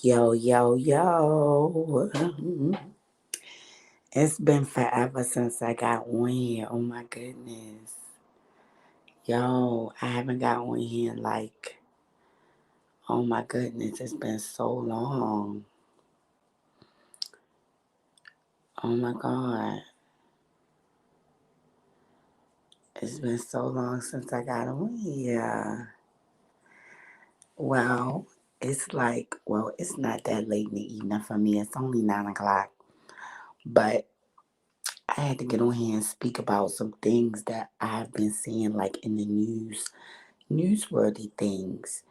Yo, yo, yo. It's been forever since I got on here. Oh my goodness. Yo, I haven't got on here in oh my goodness, it's been so long. Oh my God. It's been so long since I got on here. Well, it's not that late in the evening for me. It's only 9 o'clock. But I had to get on here and speak about some things that I've been seeing in the newsworthy things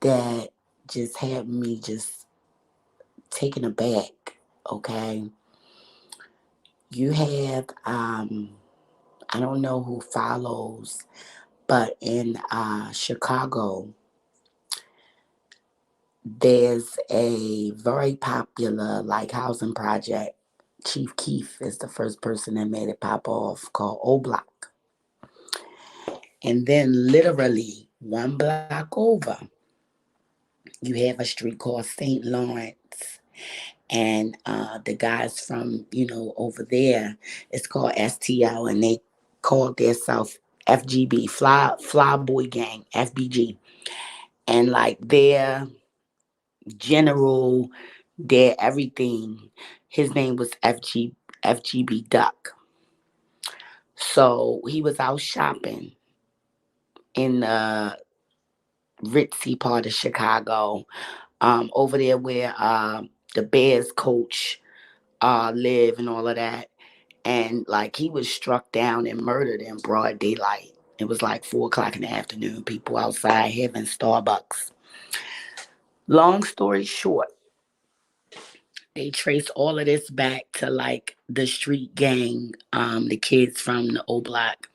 that just had me just taken aback. Okay, you have I don't know who follows, but in Chicago, there's a very popular housing project. Chief Keef is the first person that made it pop off, called O Block. And then literally one block over, you have a street called St. Lawrence. And the guys from, over there, it's called STL, and they called themselves FGB, Fly Boy Gang, FBG. And their general, their everything, his name was FGB Duck. So he was out shopping in the ritzy part of Chicago, over there where the Bears coach live and all of that. And he was struck down and murdered in broad daylight. It was 4 o'clock in the afternoon. People outside having Starbucks. Long story short, they trace all of this back to the street gang, the kids from the O Block.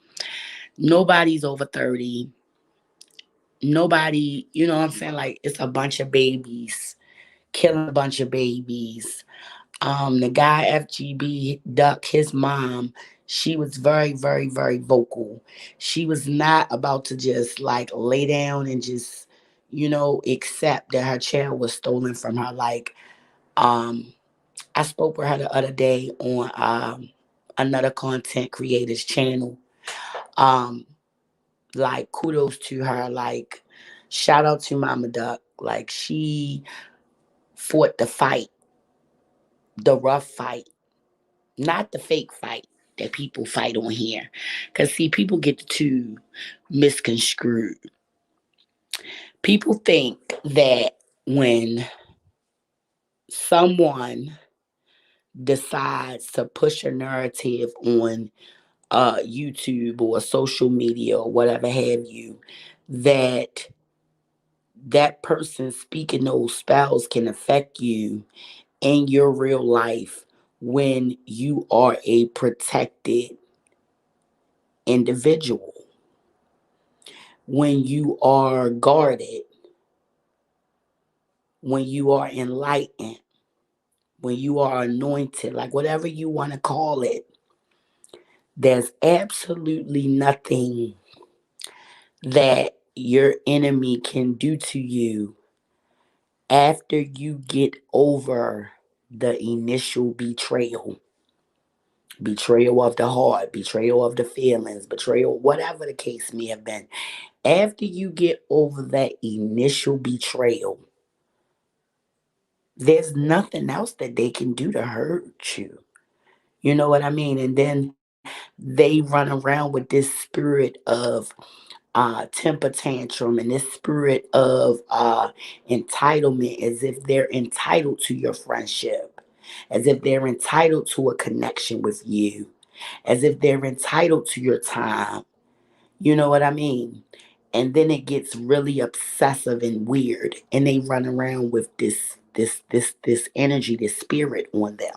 Nobody's over 30. Nobody, you know what I'm saying? It's a bunch of babies, killing a bunch of babies. The guy FGB Duck, his mom, she was very, very, very vocal. She was not about to just lay down and just, accept that her child was stolen from her. Um, I spoke with her the other day on another content creator's channel. Um, kudos to her. Shout out to Mama Duck. She fought the fight, the rough fight, not the fake fight that people fight on here. Because, see, people get too misconstrued. People think that when someone decides to push a narrative on YouTube or social media or whatever have you, that that person speaking those spells can affect you in your real life when you are a protected individual, when you are guarded, when you are enlightened, when you are anointed, whatever you want to call it. There's absolutely nothing that your enemy can do to you after you get over the initial betrayal of the heart, betrayal of the feelings, betrayal, whatever the case may have been. After you get over that initial betrayal, there's nothing else that they can do to hurt you. You know what I mean? And then they run around with this spirit of temper tantrum and this spirit of entitlement, as if they're entitled to your friendship, as if they're entitled to a connection with you, as if they're entitled to your time. You know what I mean? And then it gets really obsessive and weird, and they run around with this energy, this spirit on them.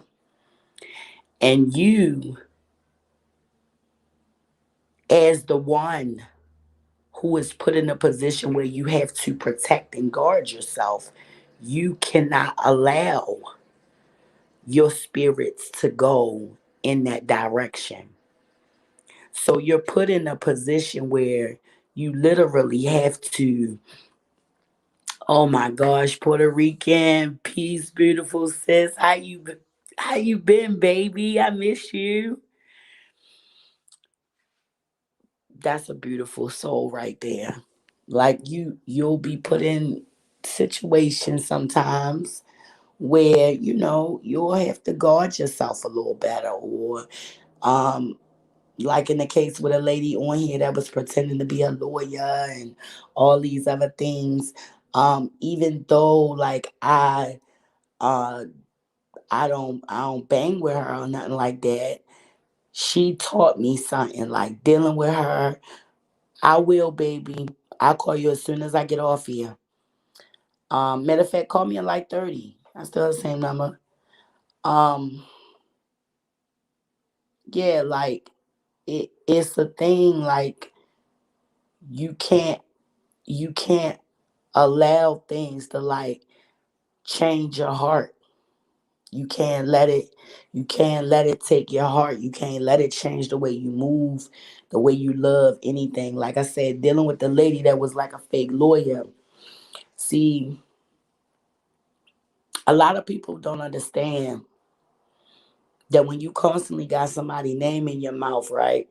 And you, as the one who is put in a position where you have to protect and guard yourself, you cannot allow your spirits to go in that direction. So you're put in a position where you literally have to Oh my gosh, Puerto Rican, peace, beautiful sis. How you been, baby? I miss you. That's a beautiful soul right there. Like you'll be put in situations sometimes where you'll have to guard yourself a little better, or um like in the case with a lady on here that was pretending to be a lawyer and all these other things. Even though like uh I don't bang with her or nothing like that, she taught me something, like dealing with her. I will, baby. I'll call you as soon as I get off here. Matter of fact, call me in like 30. I still have the same number. Um, yeah, like it's a thing, like you can't you can't allow things to like change your heart. You can't let it you can't let it take your heart. You can't let it change the way you move, the way you love anything. Like I said, dealing with the lady that was like a fake lawyer. See, a lot of people don't understand that when you constantly got somebody name in your mouth, right?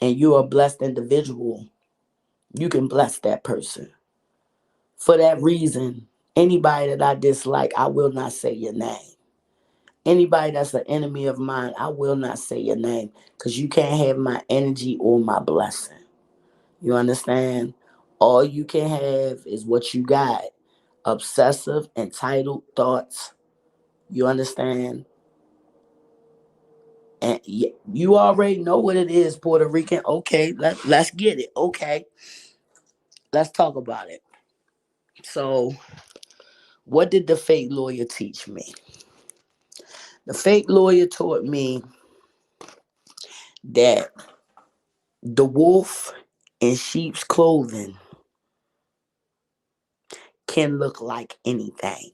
And you're a blessed individual, you can bless that person. For that reason, anybody that I dislike, I will not say your name. Anybody that's an enemy of mine, I will not say your name, because you can't have my energy or my blessing. You understand? All you can have is what you got. Obsessive, entitled thoughts. You understand? And you already know what it is, Puerto Rican. Okay, let's get it. Okay, let's talk about it. So, what did the fake lawyer teach me? The fake lawyer taught me that the wolf in sheep's clothing can look like anything.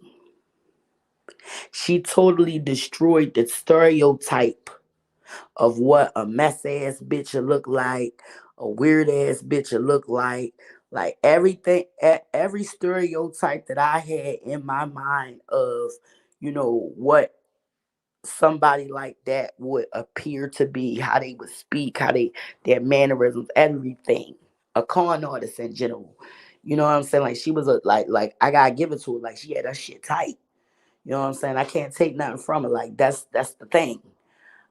She totally destroyed the stereotype of what a mess ass bitch will look like, a weird ass bitch will look like. Like everything, every stereotype that I had in my mind of, what somebody like that would appear to be, how they would speak, their mannerisms, everything. A con artist in general. You know what I'm saying? Like she was like I gotta give it to her. Like she had her shit tight. You know what I'm saying? I can't take nothing from her. Like that's the thing.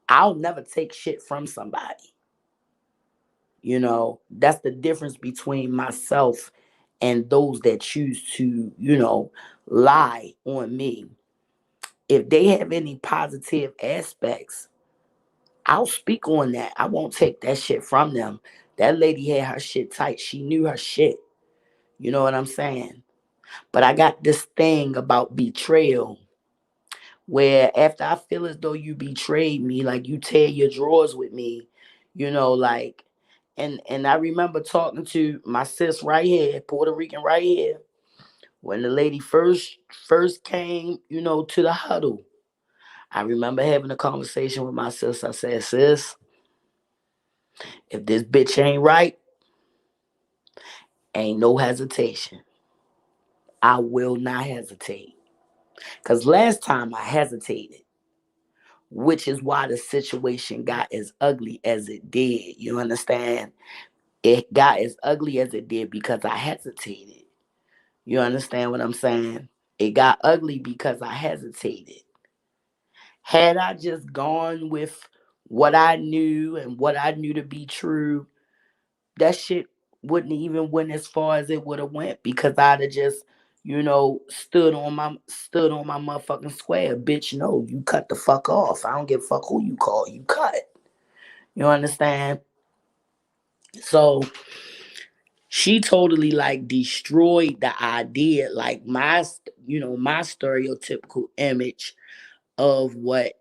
I'll never take shit from somebody. That's the difference between myself and those that choose to, lie on me. If they have any positive aspects, I'll speak on that. I won't take that shit from them. That lady had her shit tight. She knew her shit. You know what I'm saying? But I got this thing about betrayal where after I feel as though you betrayed me, like you tear your drawers with me, like, and I remember talking to my sis right here, Puerto Rican right here, when the lady first came, to the huddle. I remember having a conversation with my sis. I said, sis, if this bitch ain't right, ain't no hesitation. I will not hesitate. Cause last time I hesitated, which is why the situation got as ugly as it did. You understand? It got as ugly as it did because I hesitated. You understand what I'm saying? It got ugly because I hesitated. Had I just gone with what I knew and what I knew to be true, that shit wouldn't even went as far as it would have went, because I'd have just, stood on my motherfucking square. Bitch, no, you cut the fuck off. I don't give a fuck who you call. You cut. You understand? So she totally like destroyed the idea, like my stereotypical image of what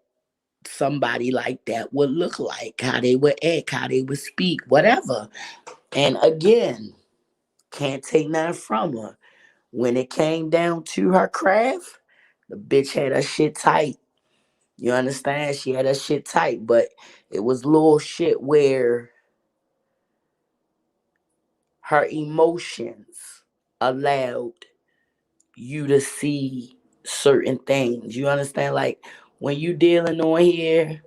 somebody like that would look like, how they would act, how they would speak, whatever. And again, can't take nothing from her. When it came down to her craft, the bitch had her shit tight. You understand? She had her shit tight, but it was little shit where her emotions. allowed you to see certain things. You understand? Like when you dealing on here,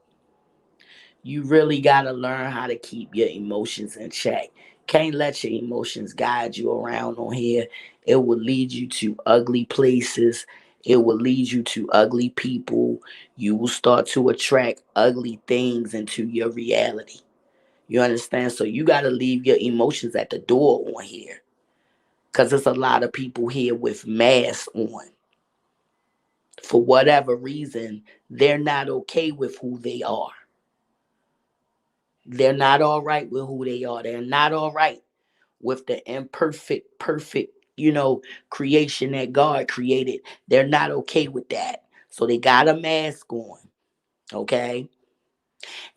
you really gotta learn how to keep your emotions in check. Can't let your emotions guide you around on here. It will lead you to ugly places. It will lead you to ugly people. You will start to attract ugly things into your reality. You understand? So you gotta leave your emotions at the door on here. Cause there's a lot of people here with masks on. For whatever reason, they're not okay with who they are. They're not all right with who they are. They're not all right with the imperfect, perfect, creation that God created. They're not okay with that. So they got a mask on, okay?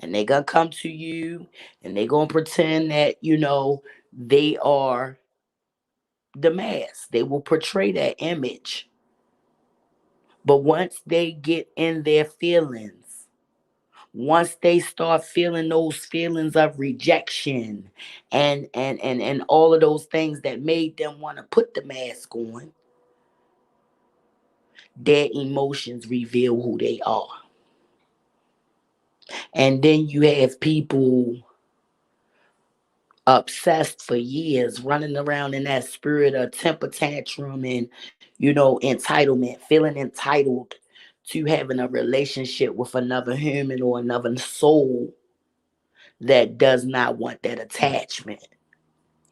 And they gonna come to you and they gonna pretend that, they are the mask. They will portray that image. But once they get in their feelings, once they start feeling those feelings of rejection and all of those things that made them want to put the mask on, their emotions reveal who they are. And then you have people obsessed for years running around in that spirit of temper tantrum and entitlement, feeling entitled to having a relationship with another human or another soul that does not want that attachment.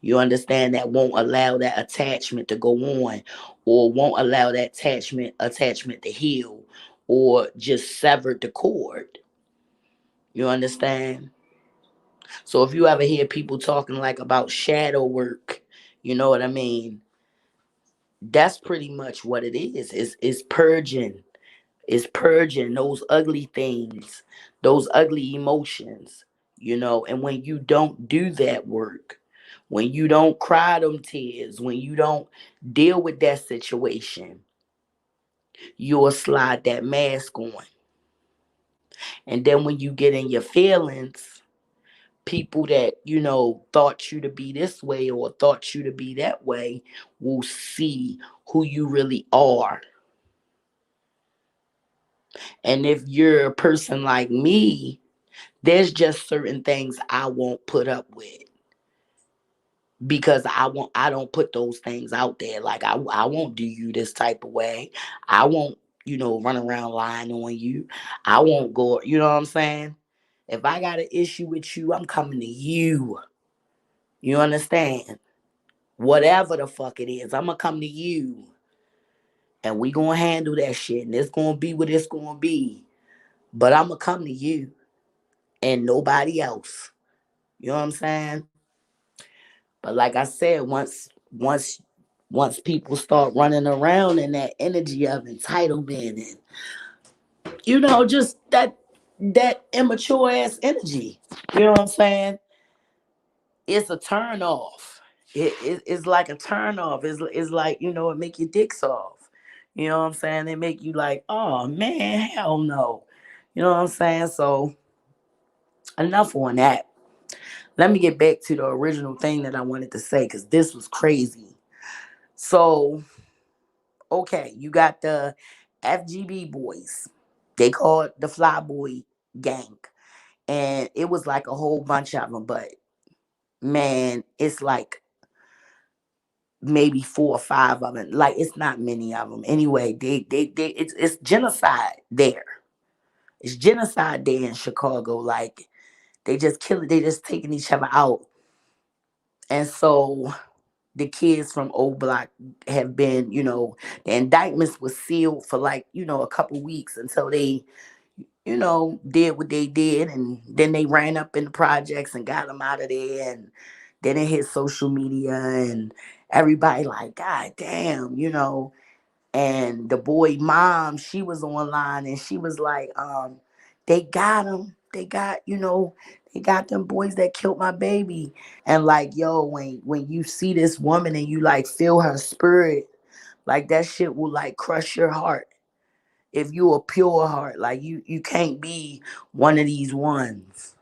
You understand? That won't allow that attachment to go on, or won't allow that attachment to heal, or just severed the cord. You understand? So if you ever hear people talking like about shadow work, you know what I mean? That's pretty much what it is. It's purging. It's purging those ugly things, those ugly emotions, and when you don't do that work, when you don't cry them tears, when you don't deal with that situation, you'll slide that mask on. And then when you get in your feelings, people that, thought you to be this way or thought you to be that way will see who you really are. And if you're a person like me, there's just certain things I won't put up with because I don't put those things out there. Like I won't do you this type of way. I won't, run around lying on you. I won't go, you know what I'm saying? If I got an issue with you, I'm coming to you. You understand? Whatever the fuck it is, I'm gonna come to you. And we gonna handle that shit. And it's gonna be what it's gonna be. But I'm gonna come to you and nobody else. You know what I'm saying? But like I said, once people start running around in that energy of entitlement and just that immature ass energy, you know what I'm saying? It's a turn off. It's like a turn off. It's like, it make your dick soft. You know what I'm saying? It make you like, oh man, hell no. You know what I'm saying? So enough on that. Let me get back to the original thing that I wanted to say because this was crazy. So, okay, you got the FGB boys. They call it the Fly Boy Gang. And it was like a whole bunch of them, but man, it's like maybe 4 or 5 of them. Like it's not many of them. Anyway, it's genocide there. It's genocide there in Chicago. Like they just kill it. They just taking each other out. And so the kids from Old Block have been, the indictments was sealed for like, a couple weeks until they, did what they did. And then they ran up in the projects and got them out of there. And then it hit social media and everybody like, God damn, And the boy mom, she was online and she was like, they got him. They got them boys that killed my baby. And like, yo, when you see this woman and you like feel her spirit, like that shit will like crush your heart. If you a pure heart, like you can't be one of these ones.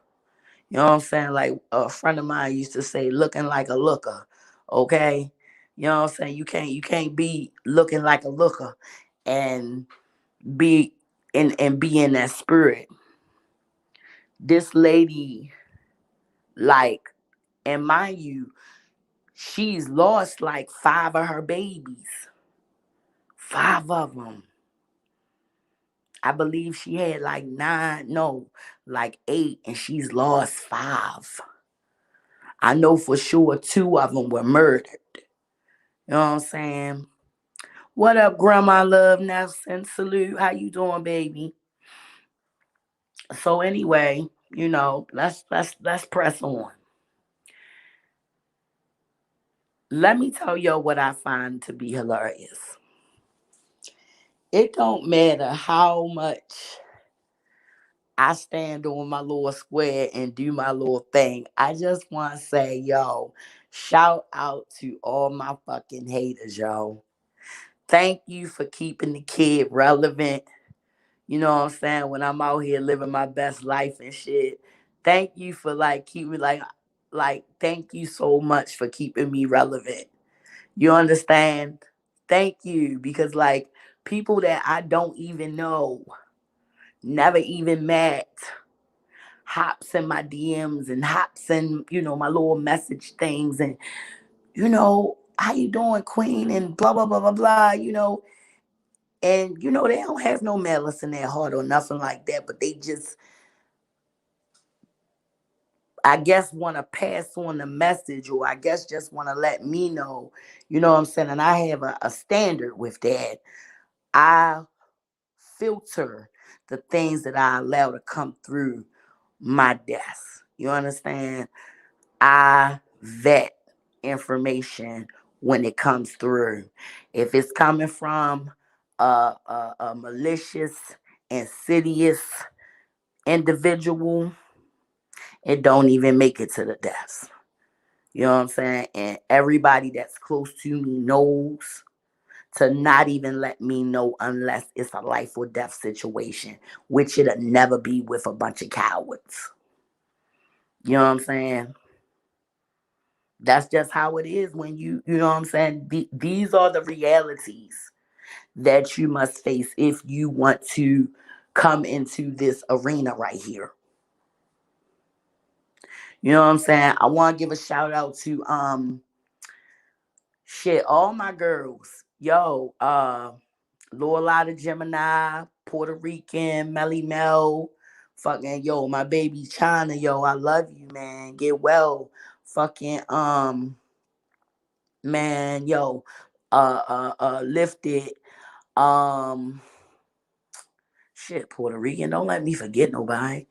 You know what I'm saying? Like a friend of mine used to say, looking like a looker. Okay. You know what I'm saying? You can't be looking like a looker and be and be in that spirit. This lady, like, and mind you, she's lost like 5 of her babies. 5 of them. I believe she had like 9, no, like 8, and she's lost 5. I know for sure 2 of them were murdered. You know what I'm saying? What up, Grandma Love Nelson? Salute. How you doing, baby? So anyway, let's press on. Let me tell you what I find to be hilarious. It don't matter how much I stand on my little square and do my little thing. I just want to say, yo, shout out to all my fucking haters, yo. Thank you for keeping the kid relevant. You know what I'm saying? When I'm out here living my best life and shit. Thank you for like keeping thank you so much for keeping me relevant. You understand? Thank you because like people that I don't even know, never even met, hops in my DMs and hops in, my little message things and how you doing, Queen, and blah blah blah blah blah, and they don't have no malice in their heart or nothing like that, but they just, I guess, want to pass on the message, or I guess just want to let me know, you know what I'm saying? And I have a standard with that. I filter the things that I allow to come through my desk. You understand? I vet information when it comes through. If it's coming from a malicious, insidious individual, it don't even make it to the desk. You know what I'm saying? And everybody that's close to me knows to not even let me know unless it's a life or death situation, which it'll never be with a bunch of cowards. You know what I'm saying? That's just how it is when you know what I'm saying? These are the realities that you must face if you want to come into this arena right here. You know what I'm saying? I want to give a shout out to all my girls. Yo, Lorelai the Gemini, Puerto Rican, Melly Mel, fucking yo, my baby China, yo, I love you, man. Get well. Fucking man, yo, lifted. Um Puerto Rican, don't let me forget nobody.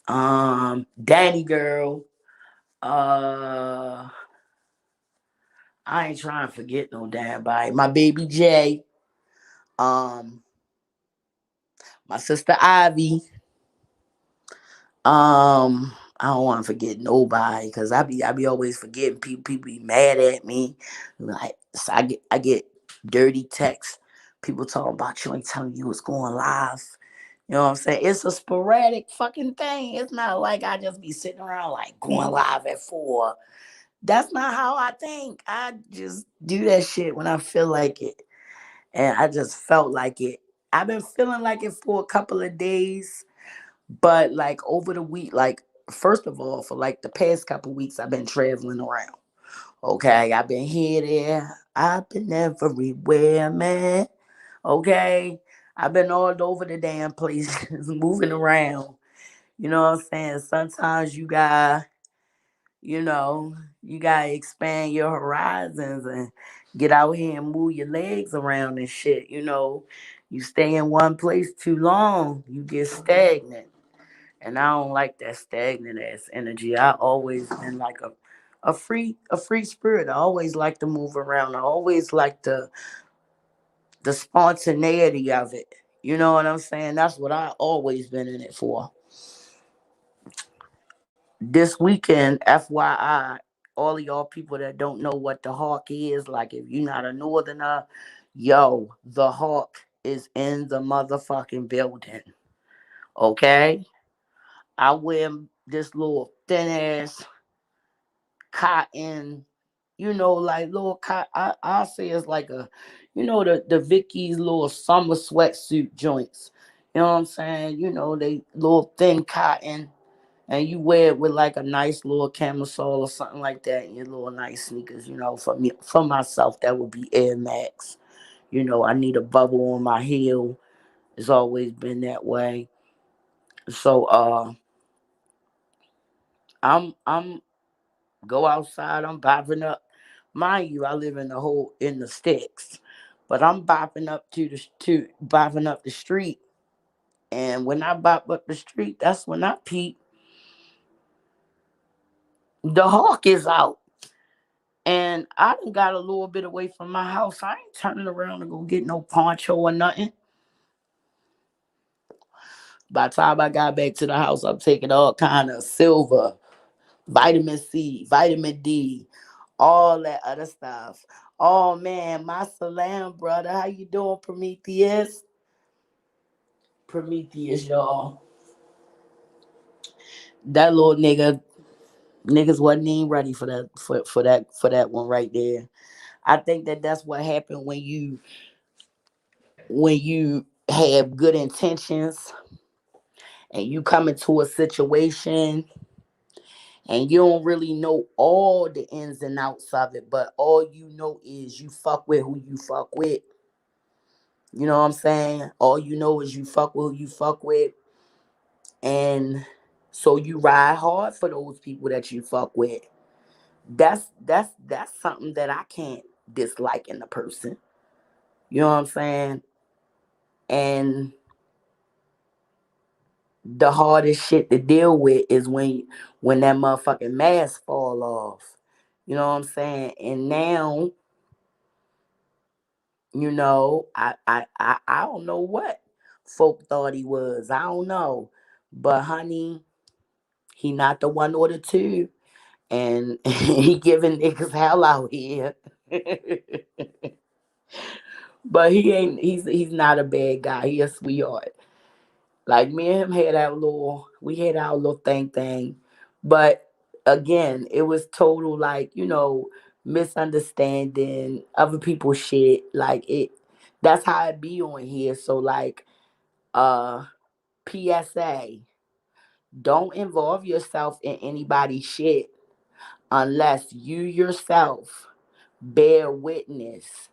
Danny girl. Uh I ain't trying to forget no damn body. My baby Jay. Um my sister Ivy. I don't want to forget nobody because I be always forgetting people. People be mad at me. Like so I get dirty texts. People talking about you ain't telling you what's going live. You know what I'm saying? It's a sporadic fucking thing. It's not like I just be sitting around like going live at 4. That's not how I think. I just do that shit when I feel like it. And I just felt like it. I've been feeling like it for a couple of days. But like over the week, like first of all, for like the past couple of weeks, I've been traveling around. Okay, I've been here, there, I've been everywhere, man. Okay, I've been all over the damn places, moving around. You know what I'm saying? Sometimes you know, you gotta expand your horizons and get out here and move your legs around and shit. You stay in one place too long, you get stagnant. And I don't like that stagnant ass energy. I always been like a free spirit. I always like to move around. I always like the spontaneity of it. You know what I'm saying? That's what I always been in it for. This weekend, FYI, all of y'all people that don't know what the Hawk is, like if you're not a northerner, yo, the Hawk is in the motherfucking building. Okay? I wear this little thin ass cotton. like little I say it's like a, the Vicky's little summer sweatsuit joints. You know what I'm saying? They little thin cotton, and you wear it with like a nice little camisole or something like that, and your little nice sneakers. For me, for myself, that would be Air Max. I need a bubble on my heel. It's always been that way. So I'm go outside. I'm bopping up. Mind you, I live in the sticks, but I'm bopping up to bopping up the street. And when I bop up the street, that's when I peep the hawk is out. And I done got a little bit away from my house. I ain't turning around to go get no poncho or nothing. By the time I got back to the house, I'm taking all kind of silver, vitamin C, vitamin D, all that other stuff. Oh man, my salam, brother. How you doing, Prometheus? Prometheus, y'all. That little niggas wasn't even ready for that for that one right there. I think that's what happened when you have good intentions and you come into a situation and you don't really know all the ins and outs of it, but all you know is you fuck with who you fuck with. You know what I'm saying? All you know is you fuck with who you fuck with. And so you ride hard for those people that you fuck with. That's something that I can't dislike in a person. You know what I'm saying? And the hardest shit to deal with is when that motherfucking mask fall off. You know what I'm saying? And now, I don't know what folk thought he was. I don't know. But honey, he not the one or the two. And he giving niggas hell out here. But he's not a bad guy. He a sweetheart. Like me and him we had our little thing. But again, it was total like, misunderstanding other people's shit. Like that's how it be on here. So like, uh, PSA, don't involve yourself in anybody's shit unless you yourself bear witness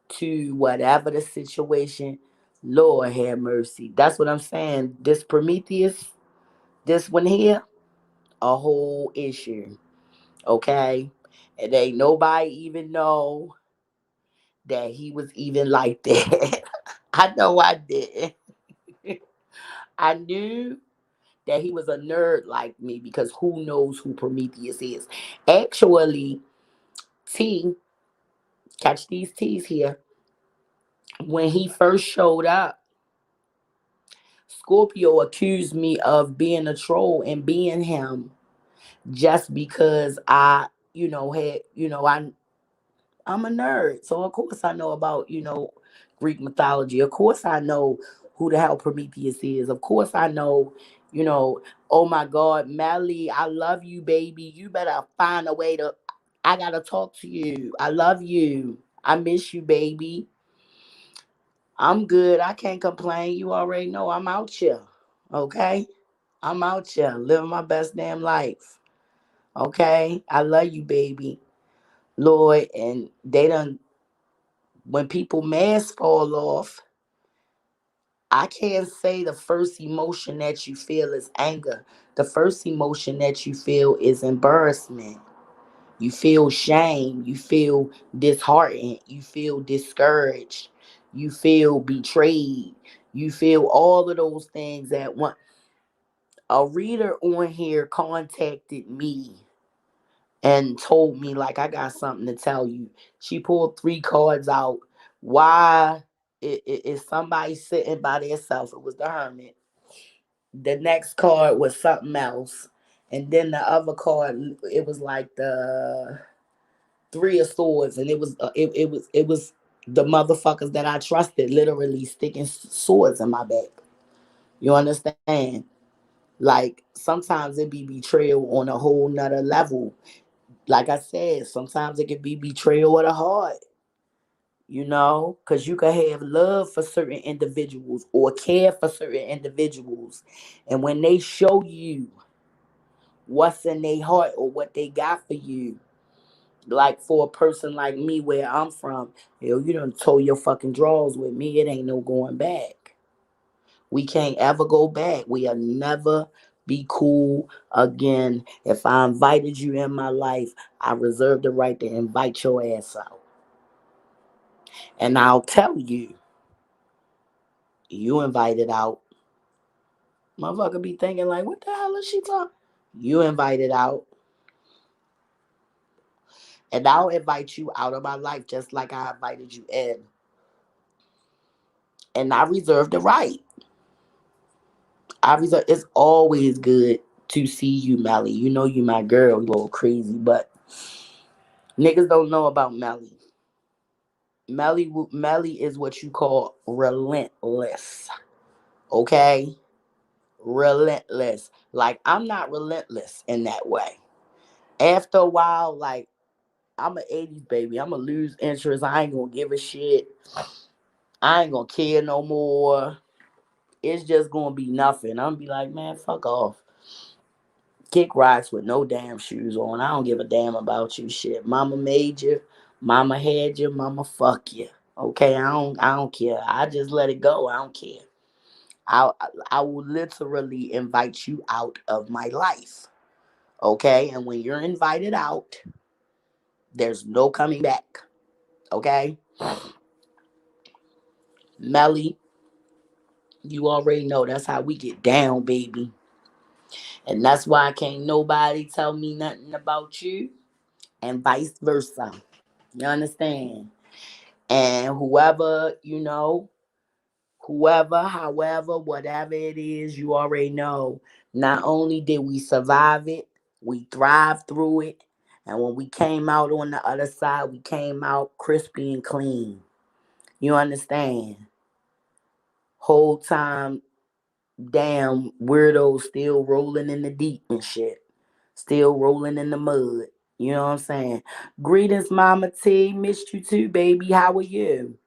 to whatever the situation. Lord have mercy. That's what I'm saying. This Prometheus, this one here, a whole issue. Okay? And ain't nobody even know that he was even like that. I know I did. I knew that he was a nerd like me because who knows who Prometheus is. Actually, T, catch these T's here. When he first showed up, Scorpio accused me of being a troll and being him just because I'm a nerd. So of course I know about, Greek mythology. Of course I know who the hell Prometheus is. Of course I know, you know, oh my God, Melly, I love you, baby. You better find a way to I gotta talk to you. I love you. I miss you, baby. I'm good. I can't complain. You already know I'm out here. Okay? I'm out here living my best damn life. Okay? I love you, baby. Lord, and they done, when people masks fall off, I can't say the first emotion that you feel is anger. The first emotion that you feel is embarrassment. You feel shame. You feel disheartened. You feel discouraged. You feel betrayed. You feel all of those things at once. A reader on here contacted me and told me, like, I got something to tell you. She pulled three cards out. Why is somebody sitting by themselves? It was the Hermit. The next card was something else. And then the other card, it was like the Three of Swords. And it was the motherfuckers that I trusted literally sticking swords in my back. You understand? Like sometimes it be betrayal on a whole nother level. Like I said, sometimes it can be betrayal of the heart, because you can have love for certain individuals or care for certain individuals. And when they show you what's in their heart or what they got for you, like for a person like me where I'm from, you done told your fucking drawers with me, it ain't no going back. We can't ever go back. We'll never be cool again. If I invited you in my life, I reserve the right to invite your ass out. And I'll tell you, you invited out. Motherfucker be thinking like, what the hell is she talking? You invited out. And I'll invite you out of my life just like I invited you in. And I reserve the right. It's always good to see you, Melly. You know you my girl, you a little crazy, but niggas don't know about Melly. Melly is what you call relentless. Okay? Relentless. Like I'm not relentless in that way. After a while, like I'm an 80s baby. I'm gonna lose interest. I ain't gonna give a shit. I ain't gonna care no more. It's just gonna be nothing. I'm gonna be like, man, fuck off. Kick rocks with no damn shoes on. I don't give a damn about you shit. Mama made you, mama had you, mama fuck you. Okay, I don't care. I just let it go. I don't care. I I will literally invite you out of my life. Okay? And when you're invited out, there's no coming back. Okay? Melly, you already know that's how we get down, baby. And that's why can't nobody tell me nothing about you and vice versa. You understand? And whoever, however, whatever it is, you already know. Not only did we survive it, we thrived through it. And when we came out on the other side, we came out crispy and clean. You understand? Whole time, damn weirdos still rolling in the deep and shit. Still rolling in the mud. You know what I'm saying? Greetings, Mama T. Missed you too, baby. How are you?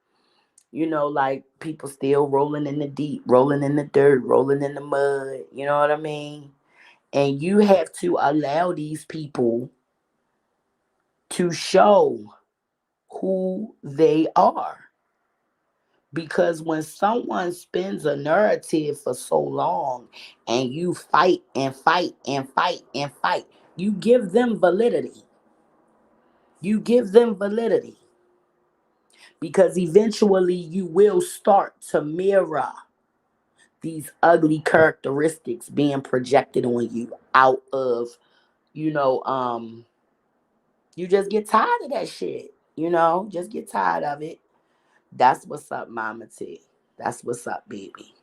Like people still rolling in the deep, rolling in the dirt, rolling in the mud. You know what I mean? And you have to allow these people to show who they are. Because when someone spins a narrative for so long and you fight and fight and fight and fight, you give them validity. You give them validity. Because eventually you will start to mirror these ugly characteristics being projected on you out of, you know, you just get tired of that shit, just get tired of it. That's what's up, Mama T. That's what's up, baby.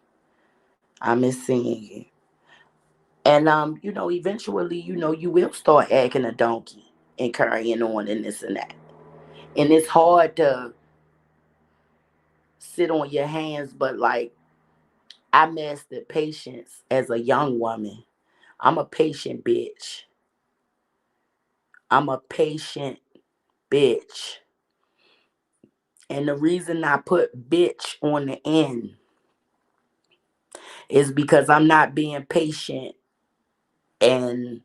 I miss seeing you. And eventually, you will start acting a donkey and carrying on and this and that. And it's hard to sit on your hands, but like I mastered patience as a young woman. I'm a patient bitch. I'm a patient bitch. And the reason I put bitch on the end is because I'm not being patient and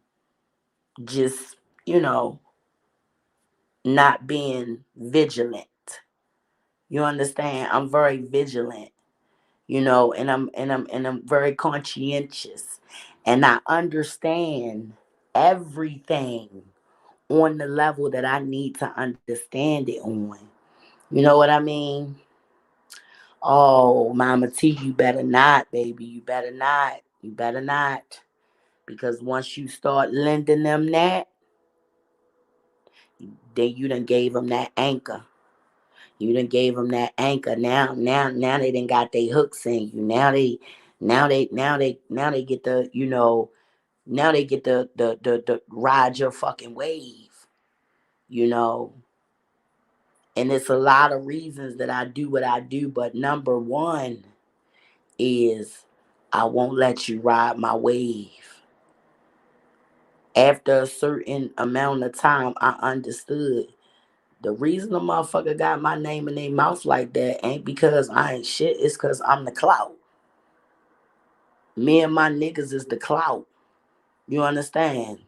just, not being vigilant. You understand? I'm very vigilant, and I'm very conscientious. And I understand everything on the level that I need to understand it on. You know what I mean? Oh, Mama T, you better not, baby. You better not. You better not. Because once you start lending them that, then you done gave them that anchor. You done gave them that anchor. Now they done got their hooks in you. Now they get the, now they get the ride your fucking wave, you know. And it's a lot of reasons that I do what I do, but number one is I won't let you ride my wave. After a certain amount of time, I understood the reason the motherfucker got my name in their mouth like that ain't because I ain't shit. It's because I'm the clout. Me and my niggas is the clout. You understand?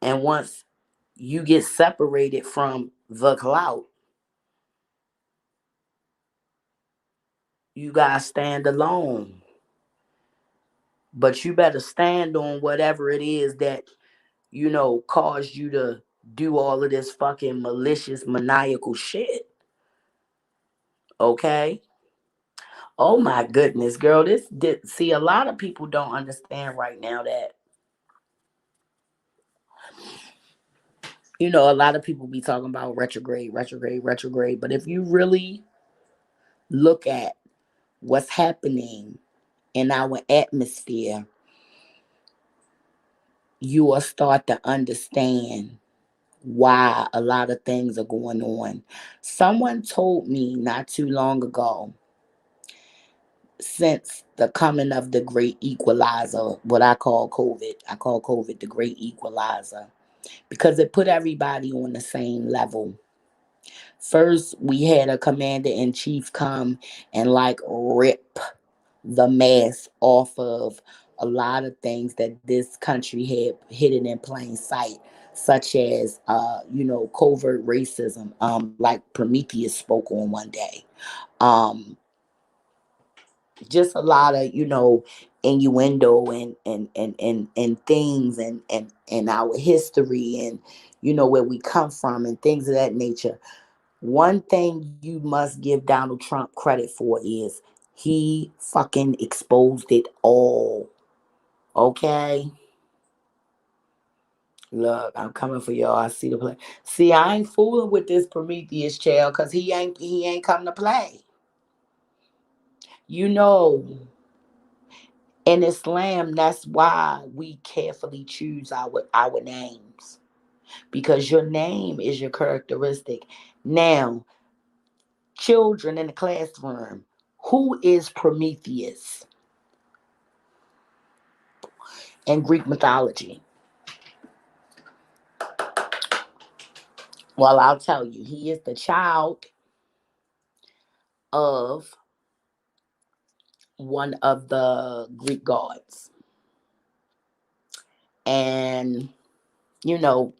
And once you get separated from the clout, you gotta stand alone. But you better stand on whatever it is that, caused you to do all of this fucking malicious, maniacal shit. Okay? Oh my goodness, girl. See, a lot of people don't understand right now that, a lot of people be talking about retrograde, retrograde, retrograde. But if you really look at what's happening in our atmosphere, you will start to understand why a lot of things are going on. Someone told me not too long ago, since the coming of the great equalizer, what I call COVID the great equalizer, because it put everybody on the same level. First, we had a commander in chief come and like rip the mask off of a lot of things that this country had hidden in plain sight, such as covert racism, like Prometheus spoke on one day. Um, just a lot of innuendo and things and our history and where we come from and things of that nature. One thing you must give Donald Trump credit for is he fucking exposed it all. Okay? Look, I'm coming for y'all. I see the play. See, I ain't fooling with this Prometheus child because he ain't come to play. You know, in Islam, that's why we carefully choose our names. Because your name is your characteristic. Now, children in the classroom, who is Prometheus in Greek mythology? Well, I'll tell you, he is the child of one of the Greek gods. And, you know,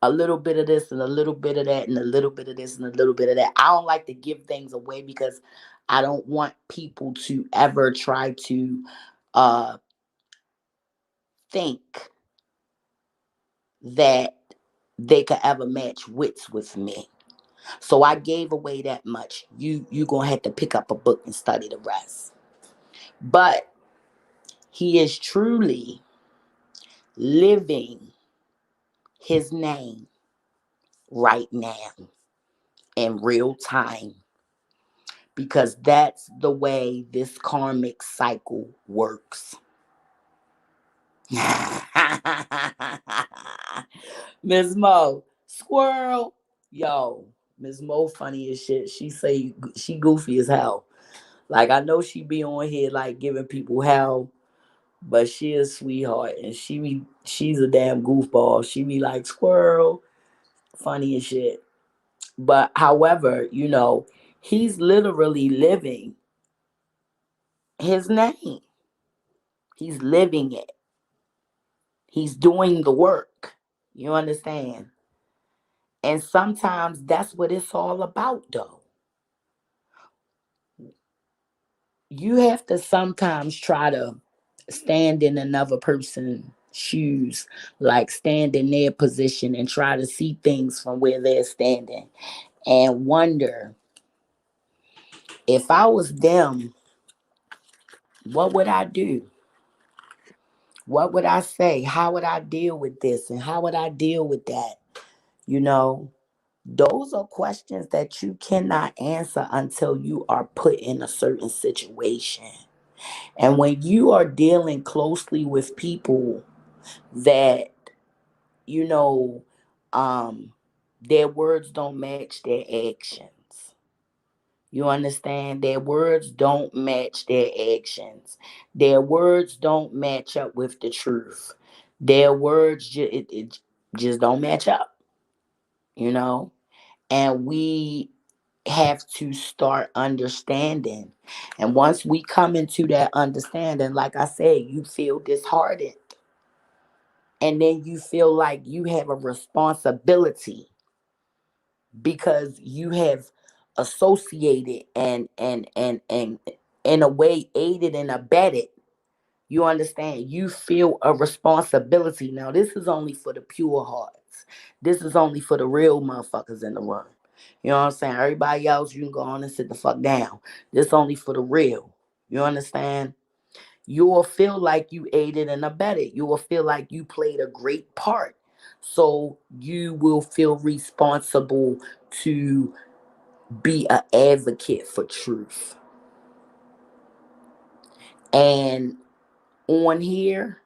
a little bit of this and a little bit of that and a little bit of this and a little bit of that. I don't like to give things away because I don't want people to ever try to uh, think that they could ever match wits with me. So I gave away that much. You gonna have to pick up a book and study the rest. But he is truly living his name right now in real time because that's the way this karmic cycle works. Miss Mo, squirrel. Yo, Miss Mo funny as shit. She say she goofy as hell. Like I know she be on here like giving people hell, but she is a sweetheart and she's a damn goofball. She be like squirrel, funny as shit. But however, he's literally living his name. He's living it. He's doing the work. You understand? And sometimes that's what it's all about, though. You have to sometimes try to stand in another person's shoes, like stand in their position and try to see things from where they're standing and wonder if I was them, what would I do? What would I say? How would I deal with this? And how would I deal with that? You know, those are questions that you cannot answer until you are put in a certain situation. And when you are dealing closely with people that, you know, um, their words don't match their actions, You understand? Their words don't match their actions. Their words don't match up with the truth. Their words it just don't match up, you know? And we have to start understanding. And once we come into that understanding, like I said, you feel disheartened. And then you feel like you have a responsibility because you have associated and in a way aided and abetted. You understand? You feel a responsibility. Now, this is only for the pure hearts. This is only for the real motherfuckers in the room. You know what I'm saying? Everybody else, you can go on and sit the fuck down. This only for the real. You understand? You will feel like you aided and abetted. You will feel like you played a great part. So you will feel responsible to be an advocate for truth. And on here,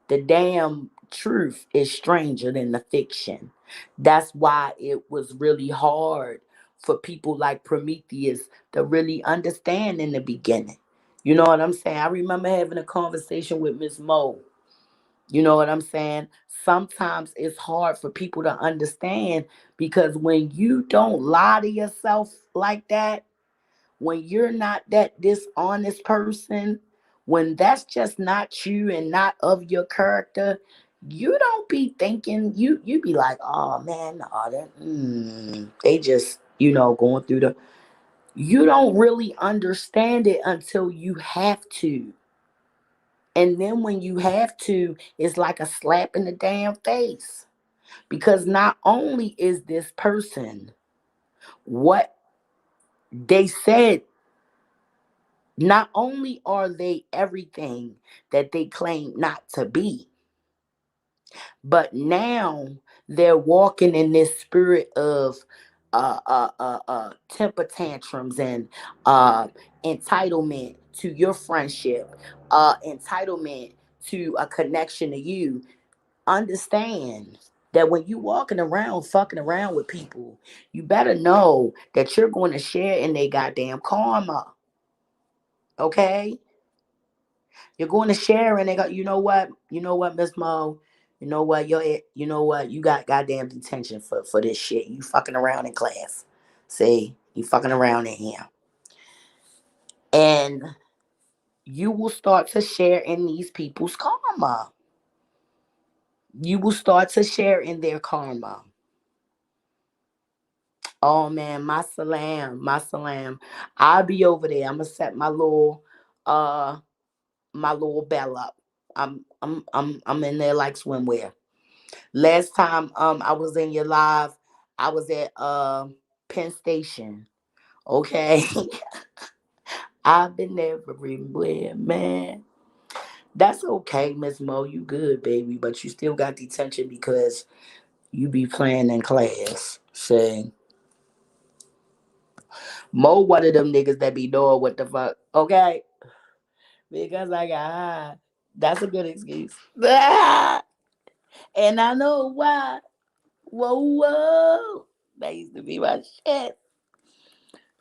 the damn truth is stranger than the fiction. That's why it was really hard for people like Prometheus to really understand in the beginning. You know what I'm saying? I remember having a conversation with Miss Mo. You know what I'm saying? Sometimes it's hard for people to understand because when you don't lie to yourself like that, when you're not that dishonest person, when that's just not you and not of your character, you don't be thinking you be like, oh man, oh, they just going through the. You don't really understand it until you have to, and then when you have to, it's like a slap in the damn face because not only is this person what they said. Not only are they everything that they claim not to be, but now they're walking in this spirit of temper tantrums and entitlement to your friendship, entitlement to a connection to you. Understand that when you walking around fucking around with people, you better know that you're going to share in their goddamn karma. Okay? You're going to share and they go, you know what, Miss Mo, you know what, you got goddamn detention for this shit. You fucking around in class. See, you fucking around in here. And you will start to share in these people's karma. You will start to share in their karma. Oh man, my salam, my salam. I'll be over there. I'm gonna set uh my little bell up. I'm in there like swimwear. Last time I was in your live, I was at Penn Station. Okay. I've been there everywhere, man. That's okay, Miss Mo. You good, baby, but you still got detention because you be playing in class. Say Mo one of them niggas that be doing what the fuck. Okay. Because I got high. That's a good excuse. And I know why. Whoa, whoa. That used to be my shit.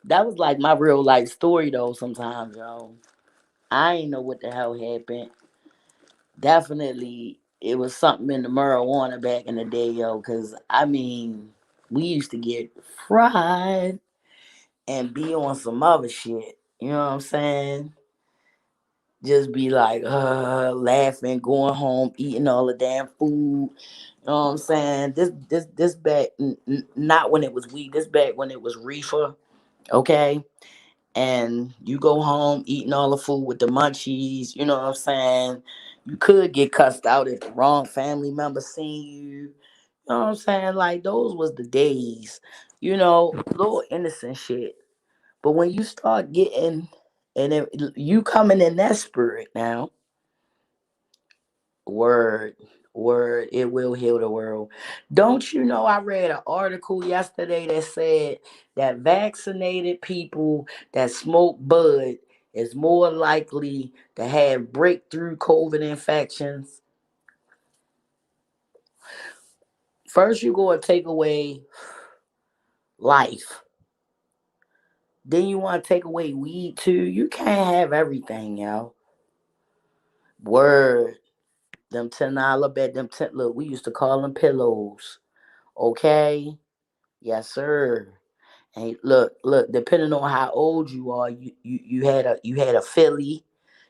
That was like my real life story though. Sometimes, yo, I ain't know what the hell happened. Definitely, it was something in the marijuana back in the day, yo. Cause I mean, we used to get fried and be on some other shit. You know what I'm saying? Just be like, laughing, going home, eating all the damn food. You know what I'm saying? This back, not when it was weed. This back when it was reefer. Okay, and you go home eating all the food with the munchies, you know what I'm saying? You could get cussed out if the wrong family member seen you. You know what I'm saying? Like those was the days, little innocent shit. But when you start getting and you coming in that spirit now, word, word, it will heal the world. Don't you know? I read an article yesterday that said that vaccinated people that smoke bud is more likely to have breakthrough COVID infections. First, you go and take away life. Then you want to take away weed too. You can't have everything, yo. Word. Them $10 bet, them 10, look, we used to call them pillows. Okay? Yes, sir. And look, depending on how old you are, you had a Philly,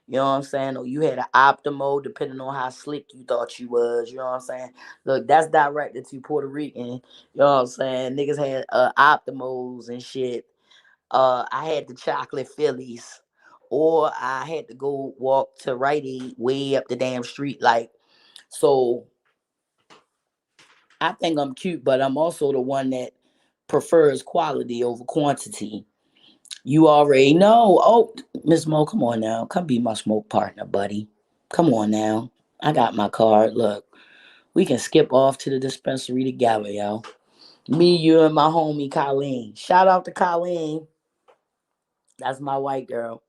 you know what I'm saying? Or you had an Optimo, depending on how slick you thought you was, you know what I'm saying? Look, that's directed to Puerto Rican, you know what I'm saying? Niggas had Optimos and shit. I had the chocolate Phillies. Or I had to go walk to Rite Aid way up the damn street. Like, so I think I'm cute, but I'm also the one that prefers quality over quantity. You already know. Oh, Miss Mo, come on now. Come be my smoke partner, buddy. Come on now. I got my card. Look, we can skip off to the dispensary together, yo. Me, you, and my homie Colleen. Shout out to Colleen. That's my white girl.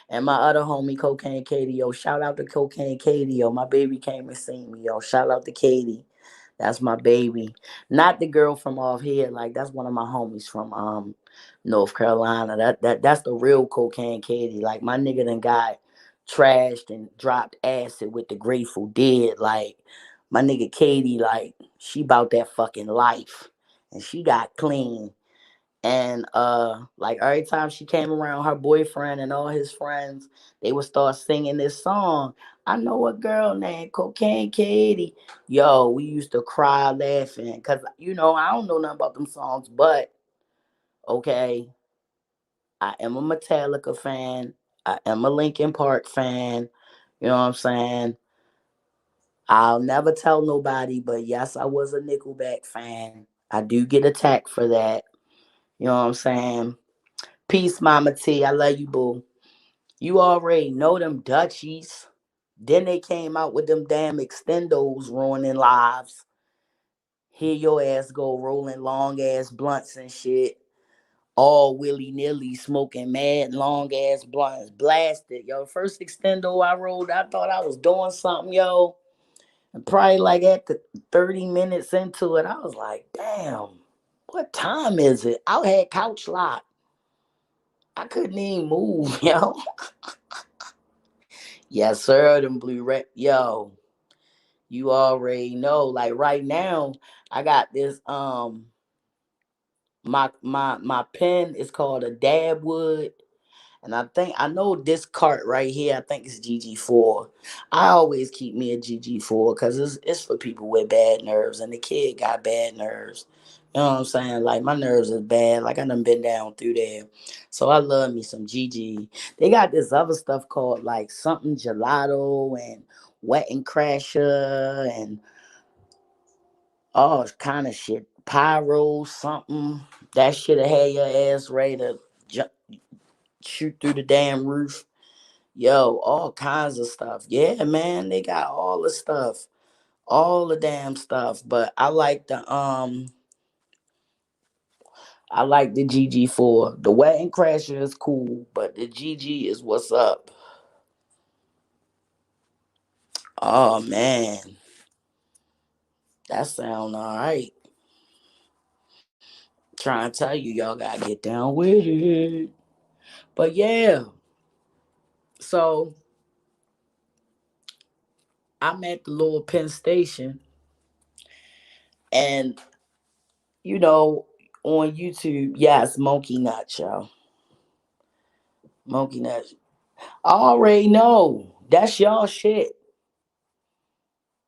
And my other homie, Cocaine Katie, yo. Shout out to Cocaine Katie, yo. My baby came and seen me, yo. Shout out to Katie. That's my baby. Not the girl from off here. Like, that's one of my homies from North Carolina. That's the real Cocaine Katie. Like, my nigga done got trashed and dropped acid with the Grateful Dead. Like, my nigga Katie, like, she about that fucking life. And she got clean. And like every time she came around, her boyfriend and all his friends, they would start singing this song. I know a girl named Cocaine Katie. Yo, we used to cry laughing because I don't know nothing about them songs, but okay, I am a Metallica fan. I am a Linkin Park fan. You know what I'm saying? I'll never tell nobody, but yes, I was a Nickelback fan. I do get attacked for that. You know what I'm saying? Peace, Mama T. I love you, boo. You already know them Dutchies. Then they came out with them damn extendos ruining lives. Hear your ass go rolling long ass blunts and shit. All willy nilly smoking mad long ass blunts. Blasted. Yo, first extendo I rolled, I thought I was doing something, yo. And probably like at the 30 minutes into it, I was like, damn, what time is it? I had couch locked. I couldn't even move, yo. Yes, sir. Them blue red. Yo, you already know. Like right now, I got this. My pen is called a dab wood. And I know this cart right here, I think it's GG4. I always keep me a GG4 because it's for people with bad nerves, and the kid got bad nerves. You know what I'm saying? Like my nerves is bad. Like I done been down through there. So I love me some GG. They got this other stuff called like something gelato and wet and crasher and all kind of shit. Pyro something. That shit'll have your ass ready to shoot through the damn roof. Yo, all kinds of stuff. Yeah, man, they got all the stuff, all the damn stuff. But I like the GG4. The Wet and Crasher is cool, but the GG is what's up. Oh man, that sound all right. Trying to tell you, y'all gotta get down with it. But yeah, so I'm at the Lower Penn Station, and you know, on YouTube, yes, Monkey Nut, y'all. Monkey Nut. I already know. That's y'all shit.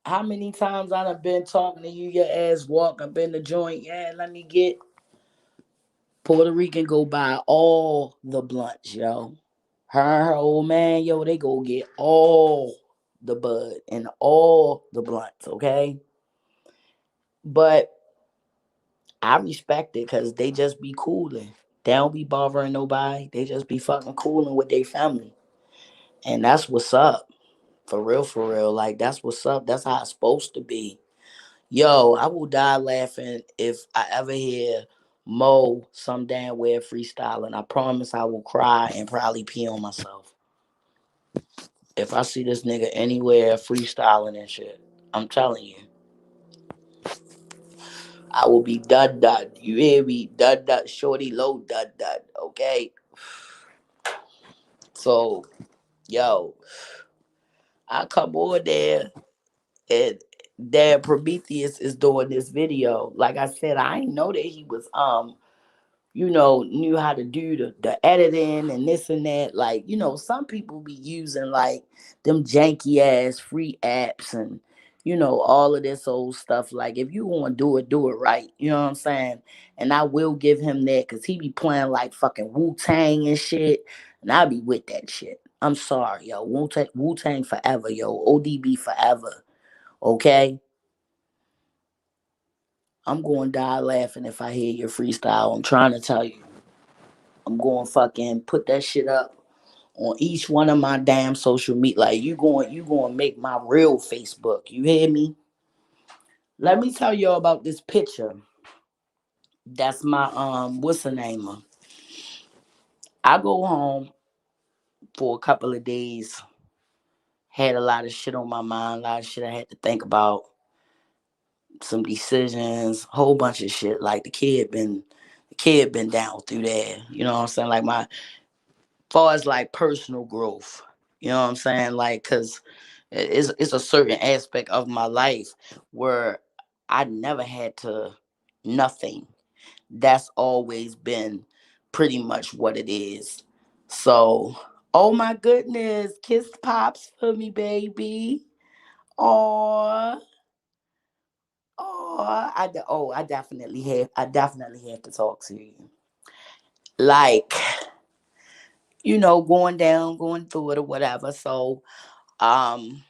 How many times I done been talking to you, your ass walk up in the joint, yeah, let me get Puerto Rican go buy all the blunts, yo. Her and her old man, yo, they go get all the bud and all the blunts, okay? But I respect it because they just be cooling. They don't be bothering nobody. They just be fucking cooling with their family. And that's what's up. For real, for real. Like, that's what's up. That's how it's supposed to be. Yo, I will die laughing if I ever hear Mo some damn way freestyling. I promise I will cry and probably pee on myself. If I see this nigga anywhere freestyling and shit, I'm telling you, I will be dud dud. You hear me? Dud dud, shorty low dud dud. Okay. So, yo, I come on there and Dad Prometheus is doing this video. Like I said, I didn't know that he was knew how to do the editing and this and that. Like, some people be using like them janky ass free apps and all of this old stuff. Like, if you want to do it right. You know what I'm saying? And I will give him that because he be playing like fucking Wu-Tang and shit. And I be with that shit. I'm sorry, yo. Wu-Tang forever, yo. ODB forever. Okay? I'm going to die laughing if I hear your freestyle. I'm trying to tell you. I'm going to fucking put that shit up on each one of my damn social media. Like, you going to make my real Facebook. You hear me? Let me tell y'all about this picture. That's my what's the name of? I go home for a couple of days. Had a lot of shit on my mind, a lot of shit I had to think about, some decisions, whole bunch of shit. Like the kid been down through that. You know what I'm saying? Like my far as like personal growth. You know what I'm saying? Like, cause it's a certain aspect of my life where I never had to nothing. That's always been pretty much what it is. So, oh my goodness, kiss pops for me, baby. Oh, I definitely have to talk to you. Like, going through it or whatever. So, um,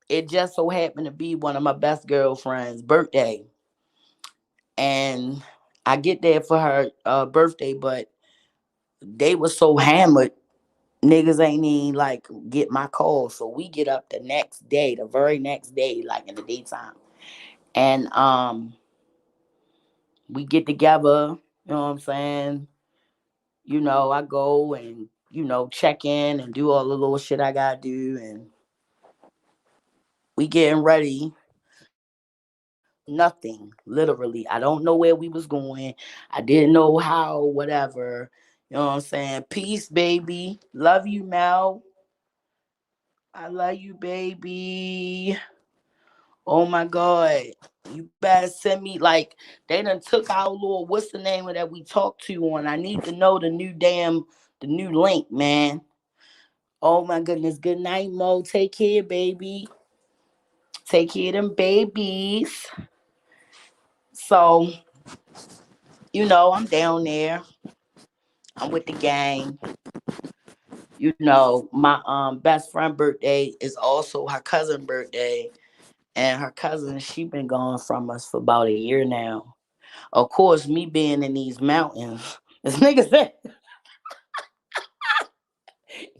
it just so happened to be one of my best girlfriend's birthday, and I get there for her birthday, but they were so hammered, niggas ain't even like get my call. So we get up the next day, the very next day, like in the daytime, and we get together. You know what I'm saying? I go and check in and do all the little shit I gotta do, and we getting ready. Nothing, literally. I don't know where we was going. I didn't know how, whatever. You know what I'm saying? Peace, baby. Love you, Mel. I love you, baby. Oh my God. You better send me, like, they done took our little, what's the name of that we talked to on? I need to know the new link, man. Oh my goodness. Good night, Mo. Take care, baby. Take care of them babies. So, I'm down there. I'm with the gang. My best friend birthday is also her cousin birthday. And her cousin, she been gone from us for about a year now. Of course, me being in these mountains, this nigga said,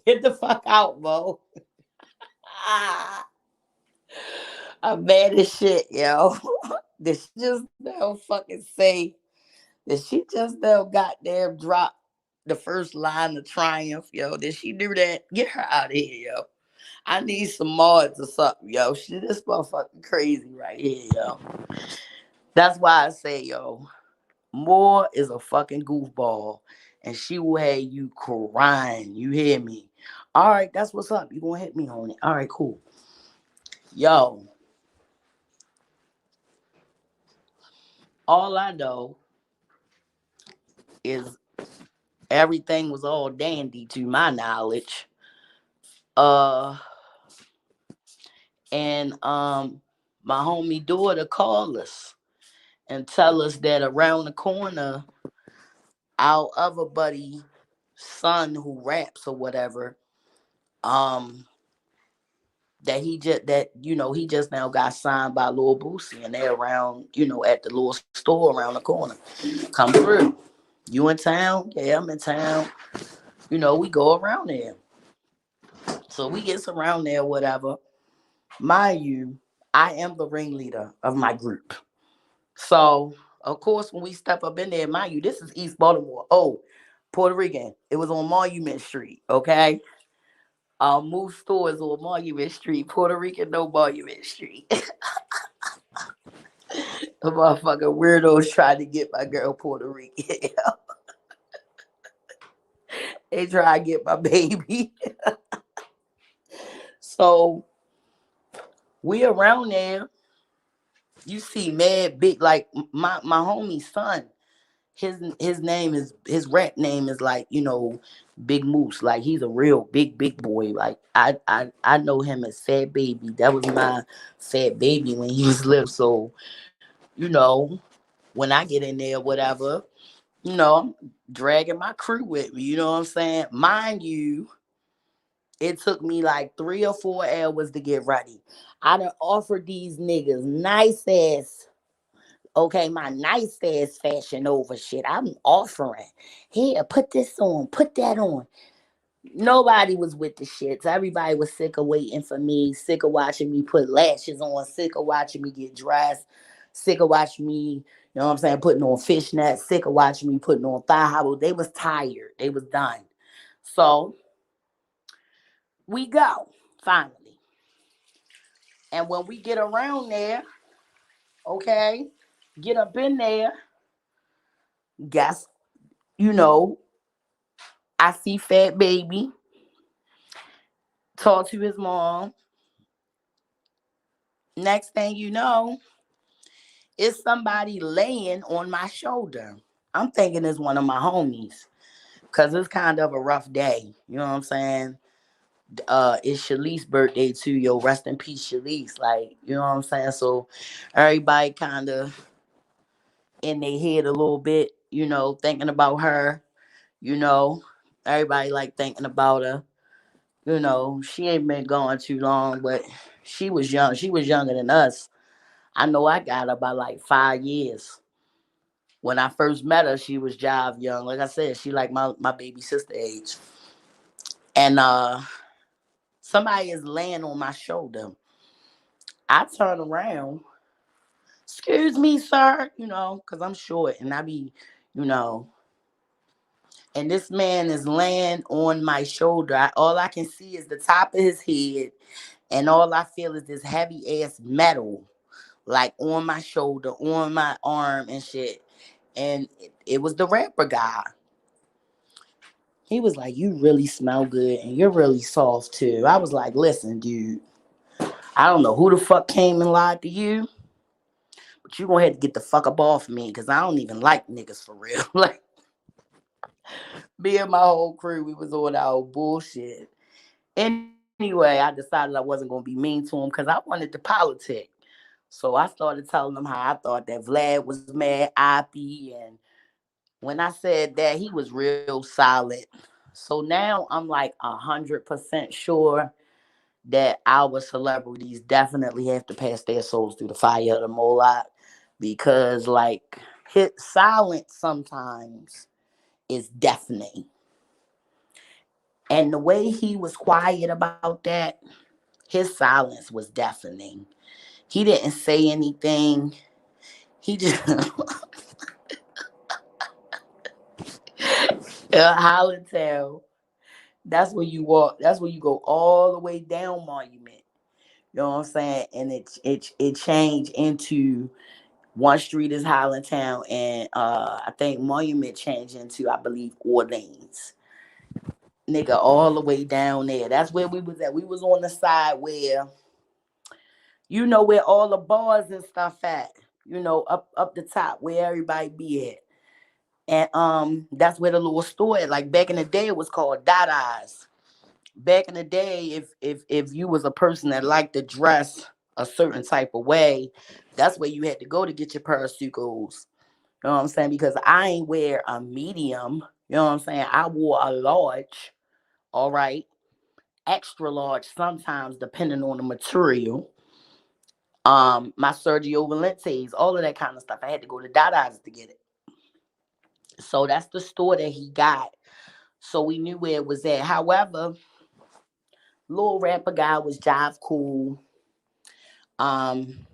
get the fuck out, Mo. I'm mad as shit, yo. Did she just now fucking say that she just now goddamn drop the first line of Triumph, yo? Did she do that? Get her out of here, yo. I need some mods or something, yo. She this motherfucking crazy right here, yo. That's why I say, yo, Moore is a fucking goofball. And she will have you crying. You hear me? All right, that's what's up. You gonna hit me on it. All right, cool. Yo, all I know is everything was all dandy to my knowledge. Uh and my homie daughter called us and tell us that around the corner, our other buddy son who raps or whatever, um, he just now got signed by Lil Boosie and they're around, at the little store around the corner. Come through. You in town? Yeah, I'm in town. We go around there. So we get around there, whatever. Mind you, I am the ringleader of my group. So, of course, when we step up in there, mind you, this is East Baltimore. Oh, Puerto Rican. It was on Monument Street, okay? Moose stores on Monument Street. Puerto Rican, no Monument Street. The motherfucking weirdos trying to get my girl Puerto Rican. They try to get my baby. So we around there. You see mad big, like my homie's son. His name is, his rap name is like, Big Moose. Like he's a real big boy. Like I know him as Fat Baby. That was my Fat Baby when he was little. So, you know, when I get in there, whatever, I'm dragging my crew with me. You know what I'm saying? Mind you, it took me like 3 or 4 hours to get ready. I done offered these niggas nice ass, okay, my nice ass Fashion Over shit. I'm offering. Here, put this on, put that on. Nobody was with the shits. Everybody was sick of waiting for me, sick of watching me put lashes on, sick of watching me get dressed, sick of watching me, what I'm saying, putting on fishnets, sick of watching me putting on thigh high. They was tired. They was done. So we go, finally. And when we get around there, okay, get up in there, guess, you know, I see Fat Baby talk to his mom. Next thing you know, it's somebody laying on my shoulder. I'm thinking it's one of my homies because it's kind of a rough day. You know what I'm saying? It's Shalice's birthday too. Yo, rest in peace, Shalise. Like, you know what I'm saying? So everybody kind of in their head a little bit, thinking about her. You know, everybody like thinking about her. She ain't been gone too long, but she was young. She was younger than us. I know I got her by like 5 years. When I first met her, she was jive young. Like I said, she like my baby sister age. And somebody is laying on my shoulder. I turn around. Excuse me, sir, because I'm short and I be, you know, and this man is laying on my shoulder. All I can see is the top of his head, and all I feel is this heavy ass metal, like on my shoulder, on my arm, and shit. And it was the rapper guy. He was like, "You really smell good, and you're really soft too." I was like, "Listen, dude, I don't know who the fuck came and lied to you, but you gonna have to get the fuck up off me, because I don't even like niggas for real." Like, me and my whole crew, we was on our bullshit. Anyway, I decided I wasn't gonna be mean to him because I wanted to politic. So I started telling them how I thought that Vlad was mad, Oppie, and when I said that, he was real solid. So now I'm like 100% sure that our celebrities definitely have to pass their souls through the fire of the Moloch, because like his silence sometimes is deafening. And the way he was quiet about that, his silence was deafening. He didn't say anything. He just Hollandtown. That's where you walk. That's where you go all the way down Monument. You know what I'm saying? And it changed into one street is Highlandtown, and I think Monument changed into, I believe, Orleans. Nigga, all the way down there. That's where we was at. We was on the side where, where all the bars and stuff at. Up the top where everybody be at. And that's where the little store at. Like back in the day, it was called Dada's. Back in the day, if you was a person that liked to dress a certain type of way, that's where you had to go to get your parasucos. You know what I'm saying? Because I ain't wear a medium. You know what I'm saying? I wore a large, all right, extra large sometimes, depending on the material. My Sergio Valentes, all of that kind of stuff. I had to go to Dada's to get it. So that's the store that he got. So we knew where it was at. However, little rapper guy was Jive Cool. Um,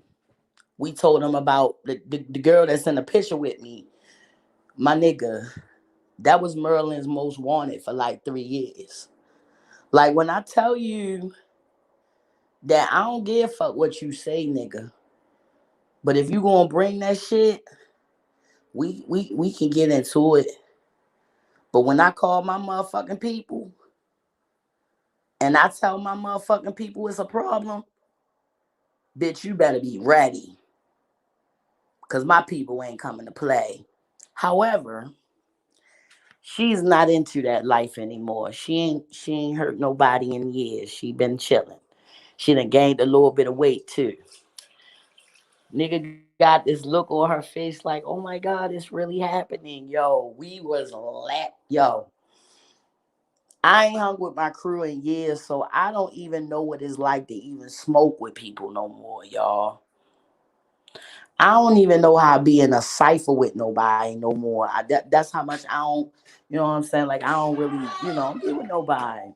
we told him about the girl that's in the picture with me, my nigga. That was Merlin's most wanted for like 3 years. Like when I tell you that I don't give a fuck what you say, nigga. But if you gonna bring that shit, we can get into it. But when I call my motherfucking people and I tell my motherfucking people it's a problem, bitch, you better be ready. Because my people ain't coming to play. However, she's not into that life anymore. She ain't hurt nobody in years. She been chilling. She done gained a little bit of weight too. Nigga got this look on her face like, oh my God, it's really happening. Yo, we was yo. I ain't hung with my crew in years, so I don't even know what it's like to even smoke with people no more, y'all. I don't even know how to be in a cipher with nobody no more. That's how much I don't, you know what I'm saying? Like I don't really, be with nobody.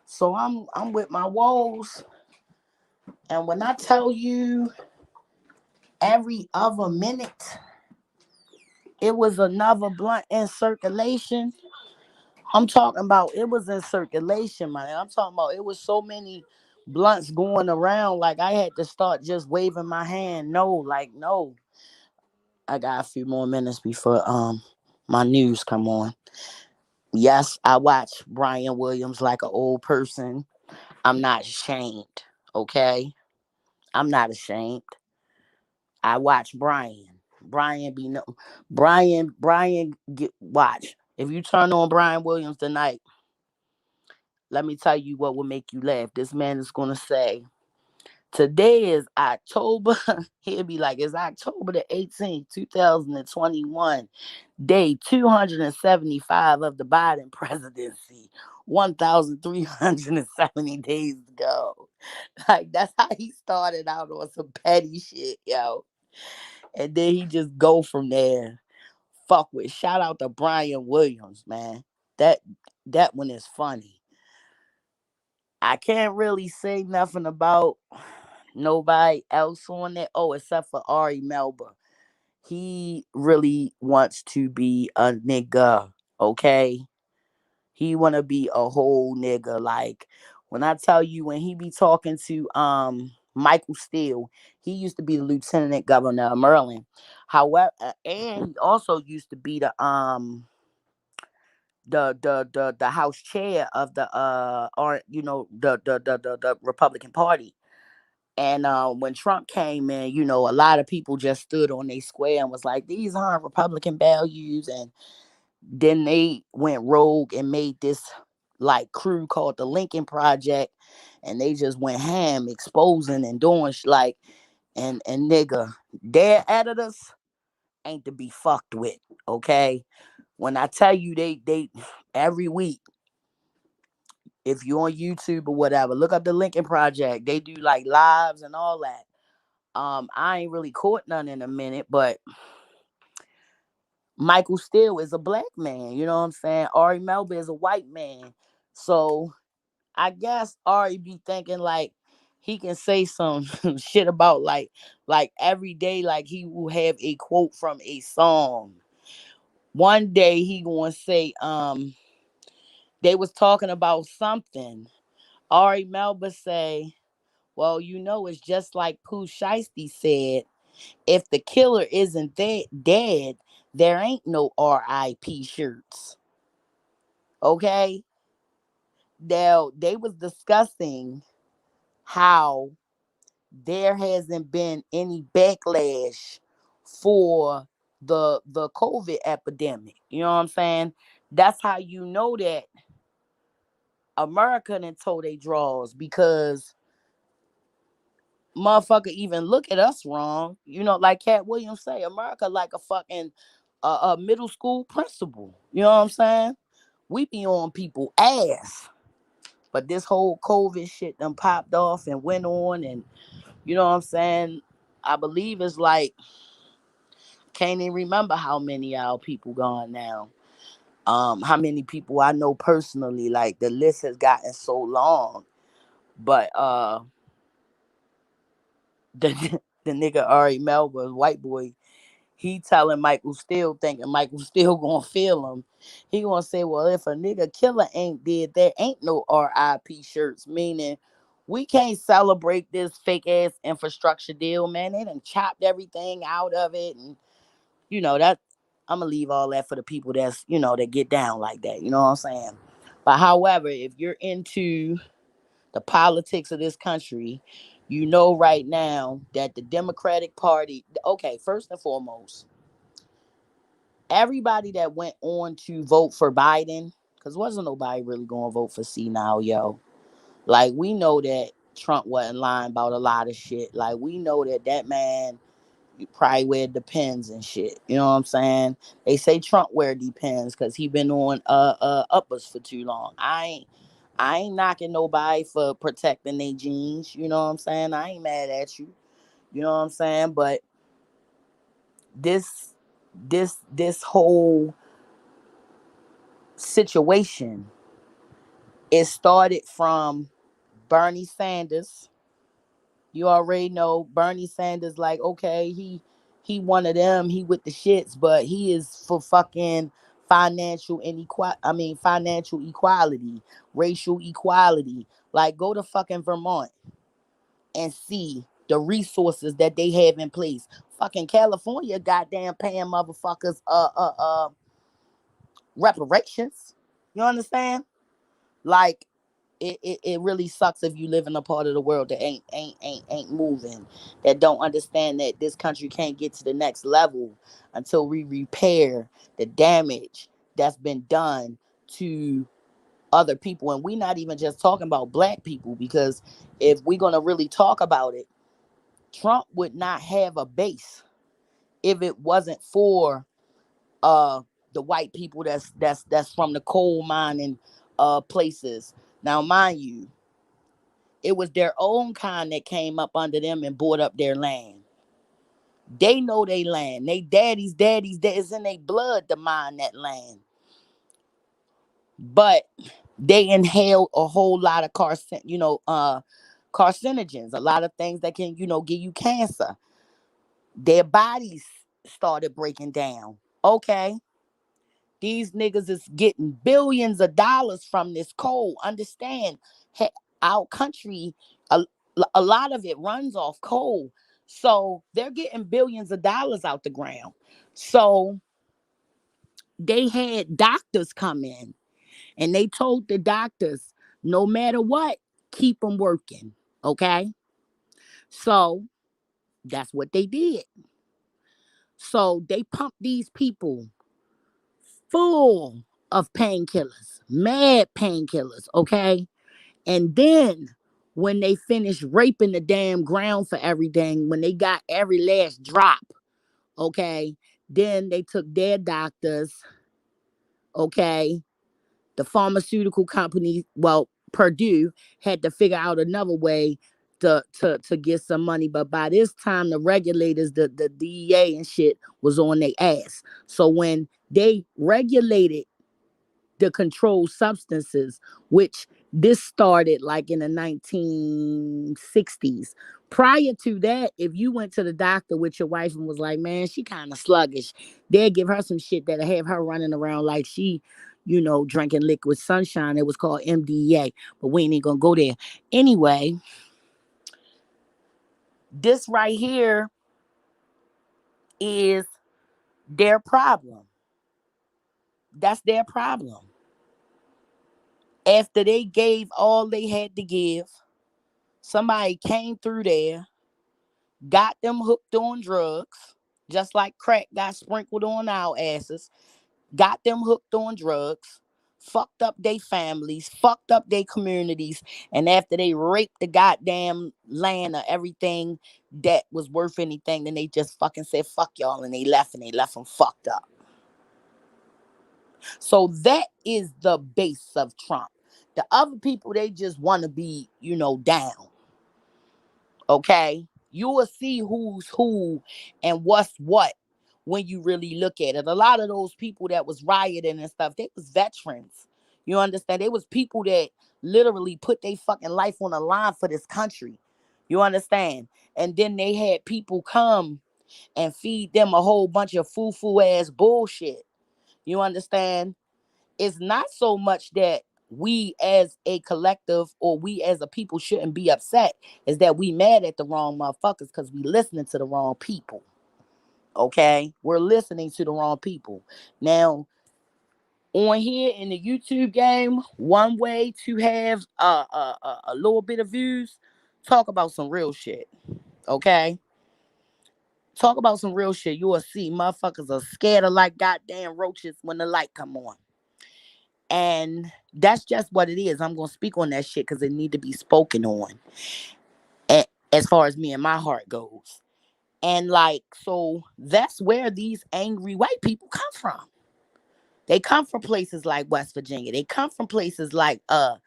So I'm with my woes, and when I tell you every other minute it was another blunt in circulation. I'm talking about it was in circulation, man. I'm talking about it was so many blunts going around. Like I had to start just waving my hand. No, like no. I got a few more minutes before my news come on. Yes, I watch Brian Williams like an old person. I'm not ashamed. Okay, I'm not ashamed. I watch Brian. Brian be no Brian get watch. If you turn on Brian Williams tonight, let me tell you what will make you laugh. This man is gonna say, today is October. He'll be like, it's October the 18th, 2021, day 275 of the Biden presidency. 1,370 days to go. Like that's how he started out on some petty shit, yo. And then he just go from there. Fuck with. Shout out to Brian Williams, man. That that one is funny. I can't really say nothing about nobody else on it. Oh, except for Ari Melba. He really wants to be a nigga. Okay. He wanna be a whole nigga. Like when I tell you when he be talking to Michael Steele, he used to be the lieutenant governor of Maryland. However, and he also used to be the house chair of the or the Republican Party. And when Trump came in, a lot of people just stood on their square and was like, these aren't Republican values. And then they went rogue and made this like crew called the Lincoln Project. And they just went ham exposing and doing like, and nigga, their editors ain't to be fucked with. Okay. When I tell you they every week, if you're on YouTube or whatever, look up the Lincoln Project. They do like lives and all that. I ain't really caught none in a minute, but Michael Steele is a black man. You know what I'm saying? Ari Melba is a white man. So I guess Ari be thinking like he can say some shit about like every day, like he will have a quote from a song. One day he gonna say, they was talking about something. Ari Melba say, well, it's just like Pooh Shiesty said. If the killer isn't dead, there ain't no RIP shirts. Okay? Now they was discussing how there hasn't been any backlash for the COVID epidemic. You know what I'm saying? That's how you know that America done told they draws because motherfucker even look at us wrong. Like Cat Williams say, America like a fucking a middle school principal. You know what I'm saying? We be on people ass. But this whole COVID shit done popped off and went on, and you know what I'm saying? I believe it's like can't even remember how many our people gone now. How many people I know personally, like the list has gotten so long. But the nigga Ari Melba, white boy, he telling Michael Steele, thinking Michael Steele gonna feel him. He gonna say, well, if a nigga killer ain't dead, there ain't no RIP shirts, meaning we can't celebrate this fake ass infrastructure deal, man. They done chopped everything out of it. And that I'm gonna leave all that for the people that's, that get down like that. You know what I'm saying? But however, if you're into the politics of this country, you know right now that the Democratic Party, okay, first and foremost, everybody that went on to vote for Biden, because wasn't nobody really going to vote for C now, yo. Like, we know that Trump wasn't lying about a lot of shit. Like, we know that man probably wear Depends and shit. You know what I'm saying? They say Trump wear Depends because he been on uppers for too long. I ain't knocking nobody for protecting their jeans. You know what I'm saying? I ain't mad at you. You know what I'm saying? But this whole situation, it started from Bernie Sanders. You already know Bernie Sanders, like, okay, he one of them, he with the shits, but he is for fucking financial equality, racial equality. Like, go to fucking Vermont and see the resources that they have in place. Fucking California, goddamn, paying motherfuckers reparations. You understand? Like, it really sucks if you live in a part of the world that ain't moving, that don't understand that this country can't get to the next level until we repair the damage that's been done to other people. And we're not even just talking about black people, because if we're gonna really talk about it, Trump would not have a base if it wasn't for uh the white people that's from the coal mining places. Now, mind you, it was their own kind that came up under them and bought up their land. They know they land. They daddies, that is in their blood to mine that land. But they inhale a whole lot of carcinogens, a lot of things that can, give you cancer. Their bodies started breaking down. Okay. These niggas is getting billions of dollars from this coal. Understand, our country, a, a lot of it runs off coal. So they're getting billions of dollars out the ground. So they had doctors come in and they told the doctors, no matter what, keep them working. Okay. So that's what they did. So they pumped these people full of painkillers, mad painkillers. Okay. And then when they finished raping the damn ground for everything, when they got every last drop, okay, then they took their doctors, okay, the pharmaceutical company, well, Purdue had to figure out another way to get some money. But by this time, the regulators, the DEA and shit was on their ass. So when they regulated the controlled substances, which this started like in the 1960s. Prior to that, if you went to the doctor with your wife and was like, man, she kind of sluggish, they'd give her some shit that'll have her running around like she, drinking liquid sunshine. It was called MDA, but we ain't gonna go there. Anyway, this right here is their problem. That's their problem. After they gave all they had to give, somebody came through there, got them hooked on drugs, just like crack got sprinkled on our asses, got them hooked on drugs, fucked up their families, fucked up their communities, and after they raped the goddamn land of everything that was worth anything, then they just fucking said, fuck y'all, and they left them fucked up. So that is the base of Trump. The other people, they just want to be, down. Okay, you will see who's who and what's what when you really look at it. A lot of those people that was rioting and stuff, they was veterans. You understand? They was people that literally put their fucking life on the line for this country. You understand? And then they had people come and feed them a whole bunch of foo-foo ass bullshit. You understand? It's not so much that we as a collective or we as a people shouldn't be upset, is that we mad at the wrong motherfuckers because we listening to the wrong people. Okay, we're listening to the wrong people. Now, on here in the YouTube game, one way to have a little bit of views, talk about some real shit. Okay, talk about some real shit. You will see motherfuckers are scared of like goddamn roaches when the light come on. And that's just what it is. I'm gonna speak on that shit because it need to be spoken on. As far as me and my heart goes. And like, so that's where these angry white people come from. They come from places like West Virginia. They come from places like the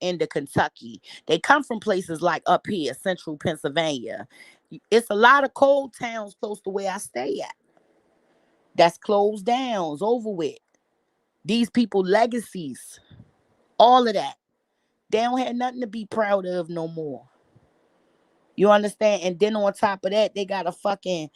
end of Kentucky. They come from places like up here, central Pennsylvania. It's a lot of cold towns close to where I stay at. That's closed down, it's over with. These people legacies, all of that. They don't have nothing to be proud of no more. You understand? And then on top of that, they got a fucking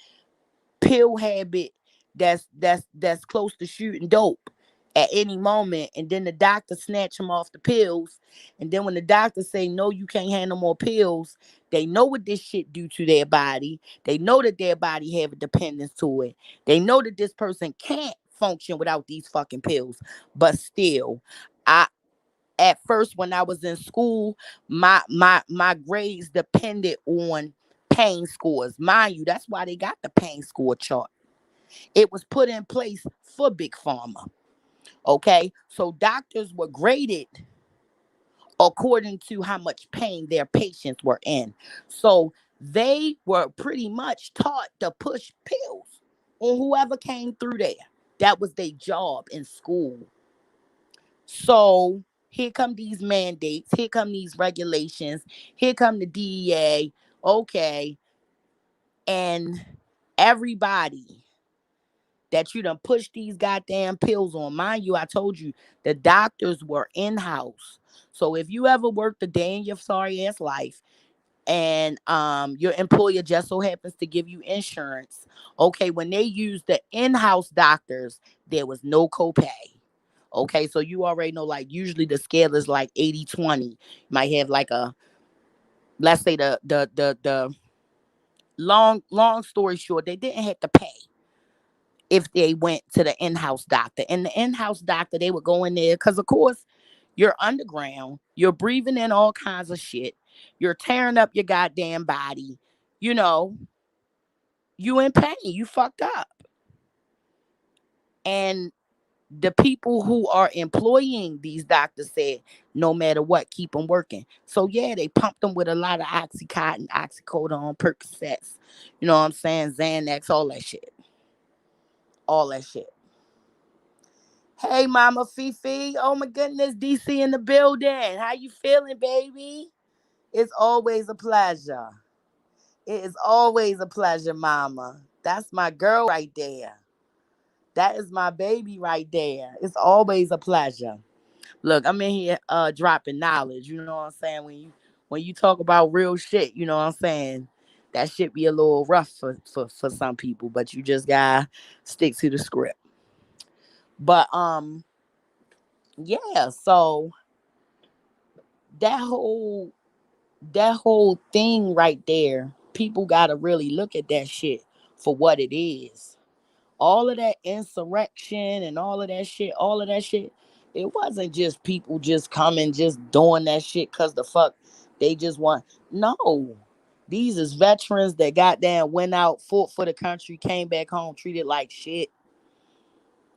pill habit that's close to shooting dope at any moment, and then the doctor snatch them off the pills, and then when the doctor say no, you can't have no more pills, they know what this shit do to their body. They know that their body have a dependence to it. They know that this person can't function without these fucking pills. But still, I at first when I was in school, my grades depended on pain scores. Mind you, that's why they got the pain score chart. It was put in place for Big Pharma. Okay. So doctors were graded according to how much pain their patients were in. So they were pretty much taught to push pills on whoever came through there. That was their job in school. So here come these mandates, here come these regulations, here come the DEA. Okay. And everybody that you done push these goddamn pills on. Mind you, I told you the doctors were in-house. So if you ever worked a day in your sorry ass life and your employer just so happens to give you insurance, okay, when they use the in-house doctors, there was no copay. Okay, so you already know, like, usually the scale is like 80-20. You might have like a, let's say the long story short, they didn't have to pay if they went to the in-house doctor. And the in-house doctor, they would go in there because, of course, you're underground. You're breathing in all kinds of shit. You're tearing up your goddamn body. You know, you in pain. You fucked up. And the people who are employing these doctors said, no matter what, keep them working. So, yeah, they pumped them with a lot of Oxycontin, Oxycodone, Percocets. You know what I'm saying? Xanax, all that shit. All that shit. Hey, Mama Fifi. Oh my goodness, DC in the building. How you feeling, baby? It's always a pleasure. It is always a pleasure, Mama. That's my girl right there. That is my baby right there. It's always a pleasure. Look, I'm in here dropping knowledge. You know what I'm saying? When you talk about real shit, you know what I'm saying? That shit be a little rough for some people, but you just gotta stick to the script. But yeah, so that whole that whole thing right there, people gotta really look at that shit for what it is. All of that insurrection and all of that shit, it wasn't just people just coming, just doing that shit because the fuck they just want. No. These is veterans that goddamn went out, fought for the country, came back home, treated like shit.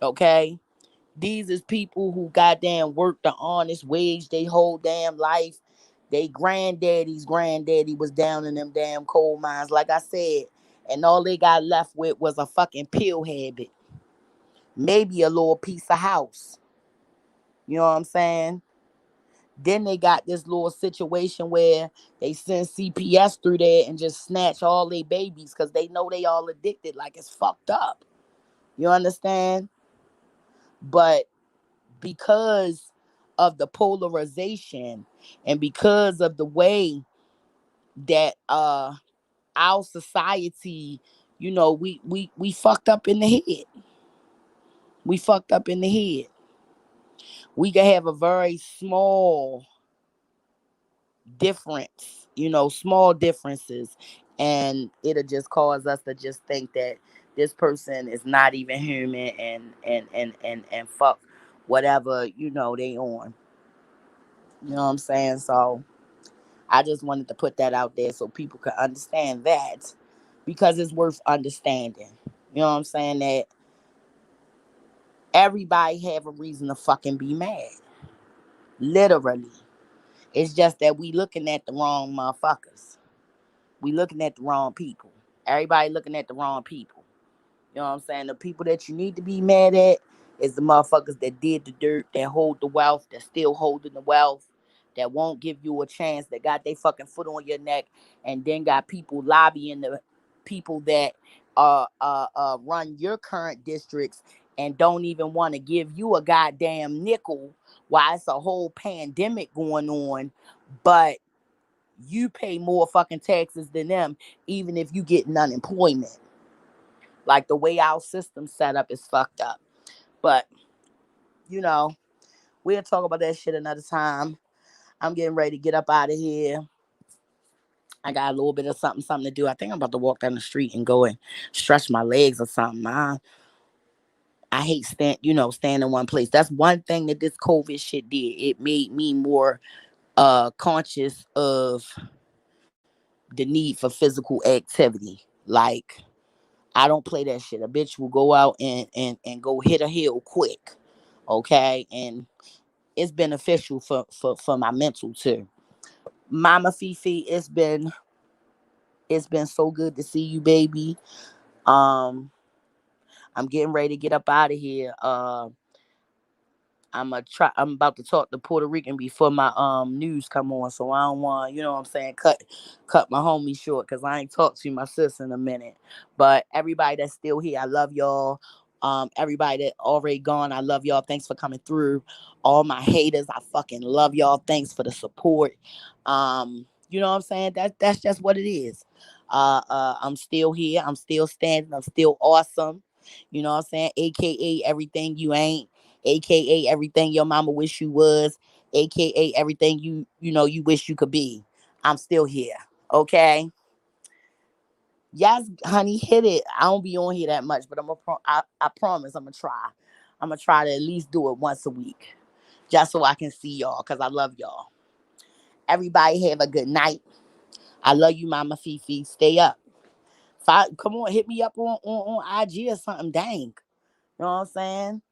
Okay? These is people who goddamn worked the honest wage they whole damn life. They granddaddy was down in them damn coal mines, like I said. And all they got left with was a fucking pill habit. Maybe a little piece of house. You know what I'm saying? Then they got this little situation where they send CPS through there and just snatch all their babies because they know they all addicted. Like, it's fucked up. You understand? But because of the polarization and because of the way that our society, we fucked up in the head. We fucked up in the head. We can have a very small difference, small differences, and it'll just cause us to just think that this person is not even human, and fuck whatever they on. You know what I'm saying? So I just wanted to put that out there so people could understand that, because it's worth understanding. You know what I'm saying? That everybody have a reason to fucking be mad. Literally. It's just that we looking at the wrong motherfuckers. We looking at the wrong people. Everybody looking at the wrong people. You know what I'm saying? The people that you need to be mad at is the motherfuckers that did the dirt, that hold the wealth, that still holding the wealth, that won't give you a chance, that got their fucking foot on your neck, and then got people lobbying the people that run your current districts and don't even want to give you a goddamn nickel while it's a whole pandemic going on, but you pay more fucking taxes than them, even if you get unemployment. Like, the way our system set up is fucked up. But, you know, we'll talk about that shit another time. I'm getting ready to get up out of here. I got a little bit of something to do. I think I'm about to walk down the street and go and stretch my legs or something. I hate staying in one place. That's one thing that this COVID shit did. It made me more conscious of the need for physical activity. Like, I don't play that shit. A bitch will go out and go hit a hill quick. Okay. And it's beneficial for my mental too. Mama Fifi, it's been so good to see you, baby. Um, I'm getting ready to get up out of here. I'm about to talk to Puerto Rican before my news come on, so I don't want, you know what I'm saying, cut my homie short, because I ain't talked to my sis in a minute. But everybody that's still here, I love y'all. Everybody that already gone, I love y'all. Thanks for coming through. All my haters, I fucking love y'all. Thanks for the support. You know what I'm saying? That's just what it is. I'm still here. I'm still standing. I'm still awesome. You know what I'm saying? AKA everything you ain't, aka everything your mama wish you was, aka everything you wish you could be. I'm still here. Okay. Yes, honey, hit it. I don't be on here that much, but I promise I'm gonna try. I'm gonna try to at least do it once a week, just so I can see y'all, because I love y'all. Everybody have a good night. I love you, Mama Fifi. Stay up. Come on, hit me up on IG or something. Dang. You know what I'm saying?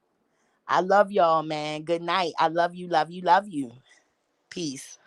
I love y'all, man. Good night. I love you, love you, love you. Peace.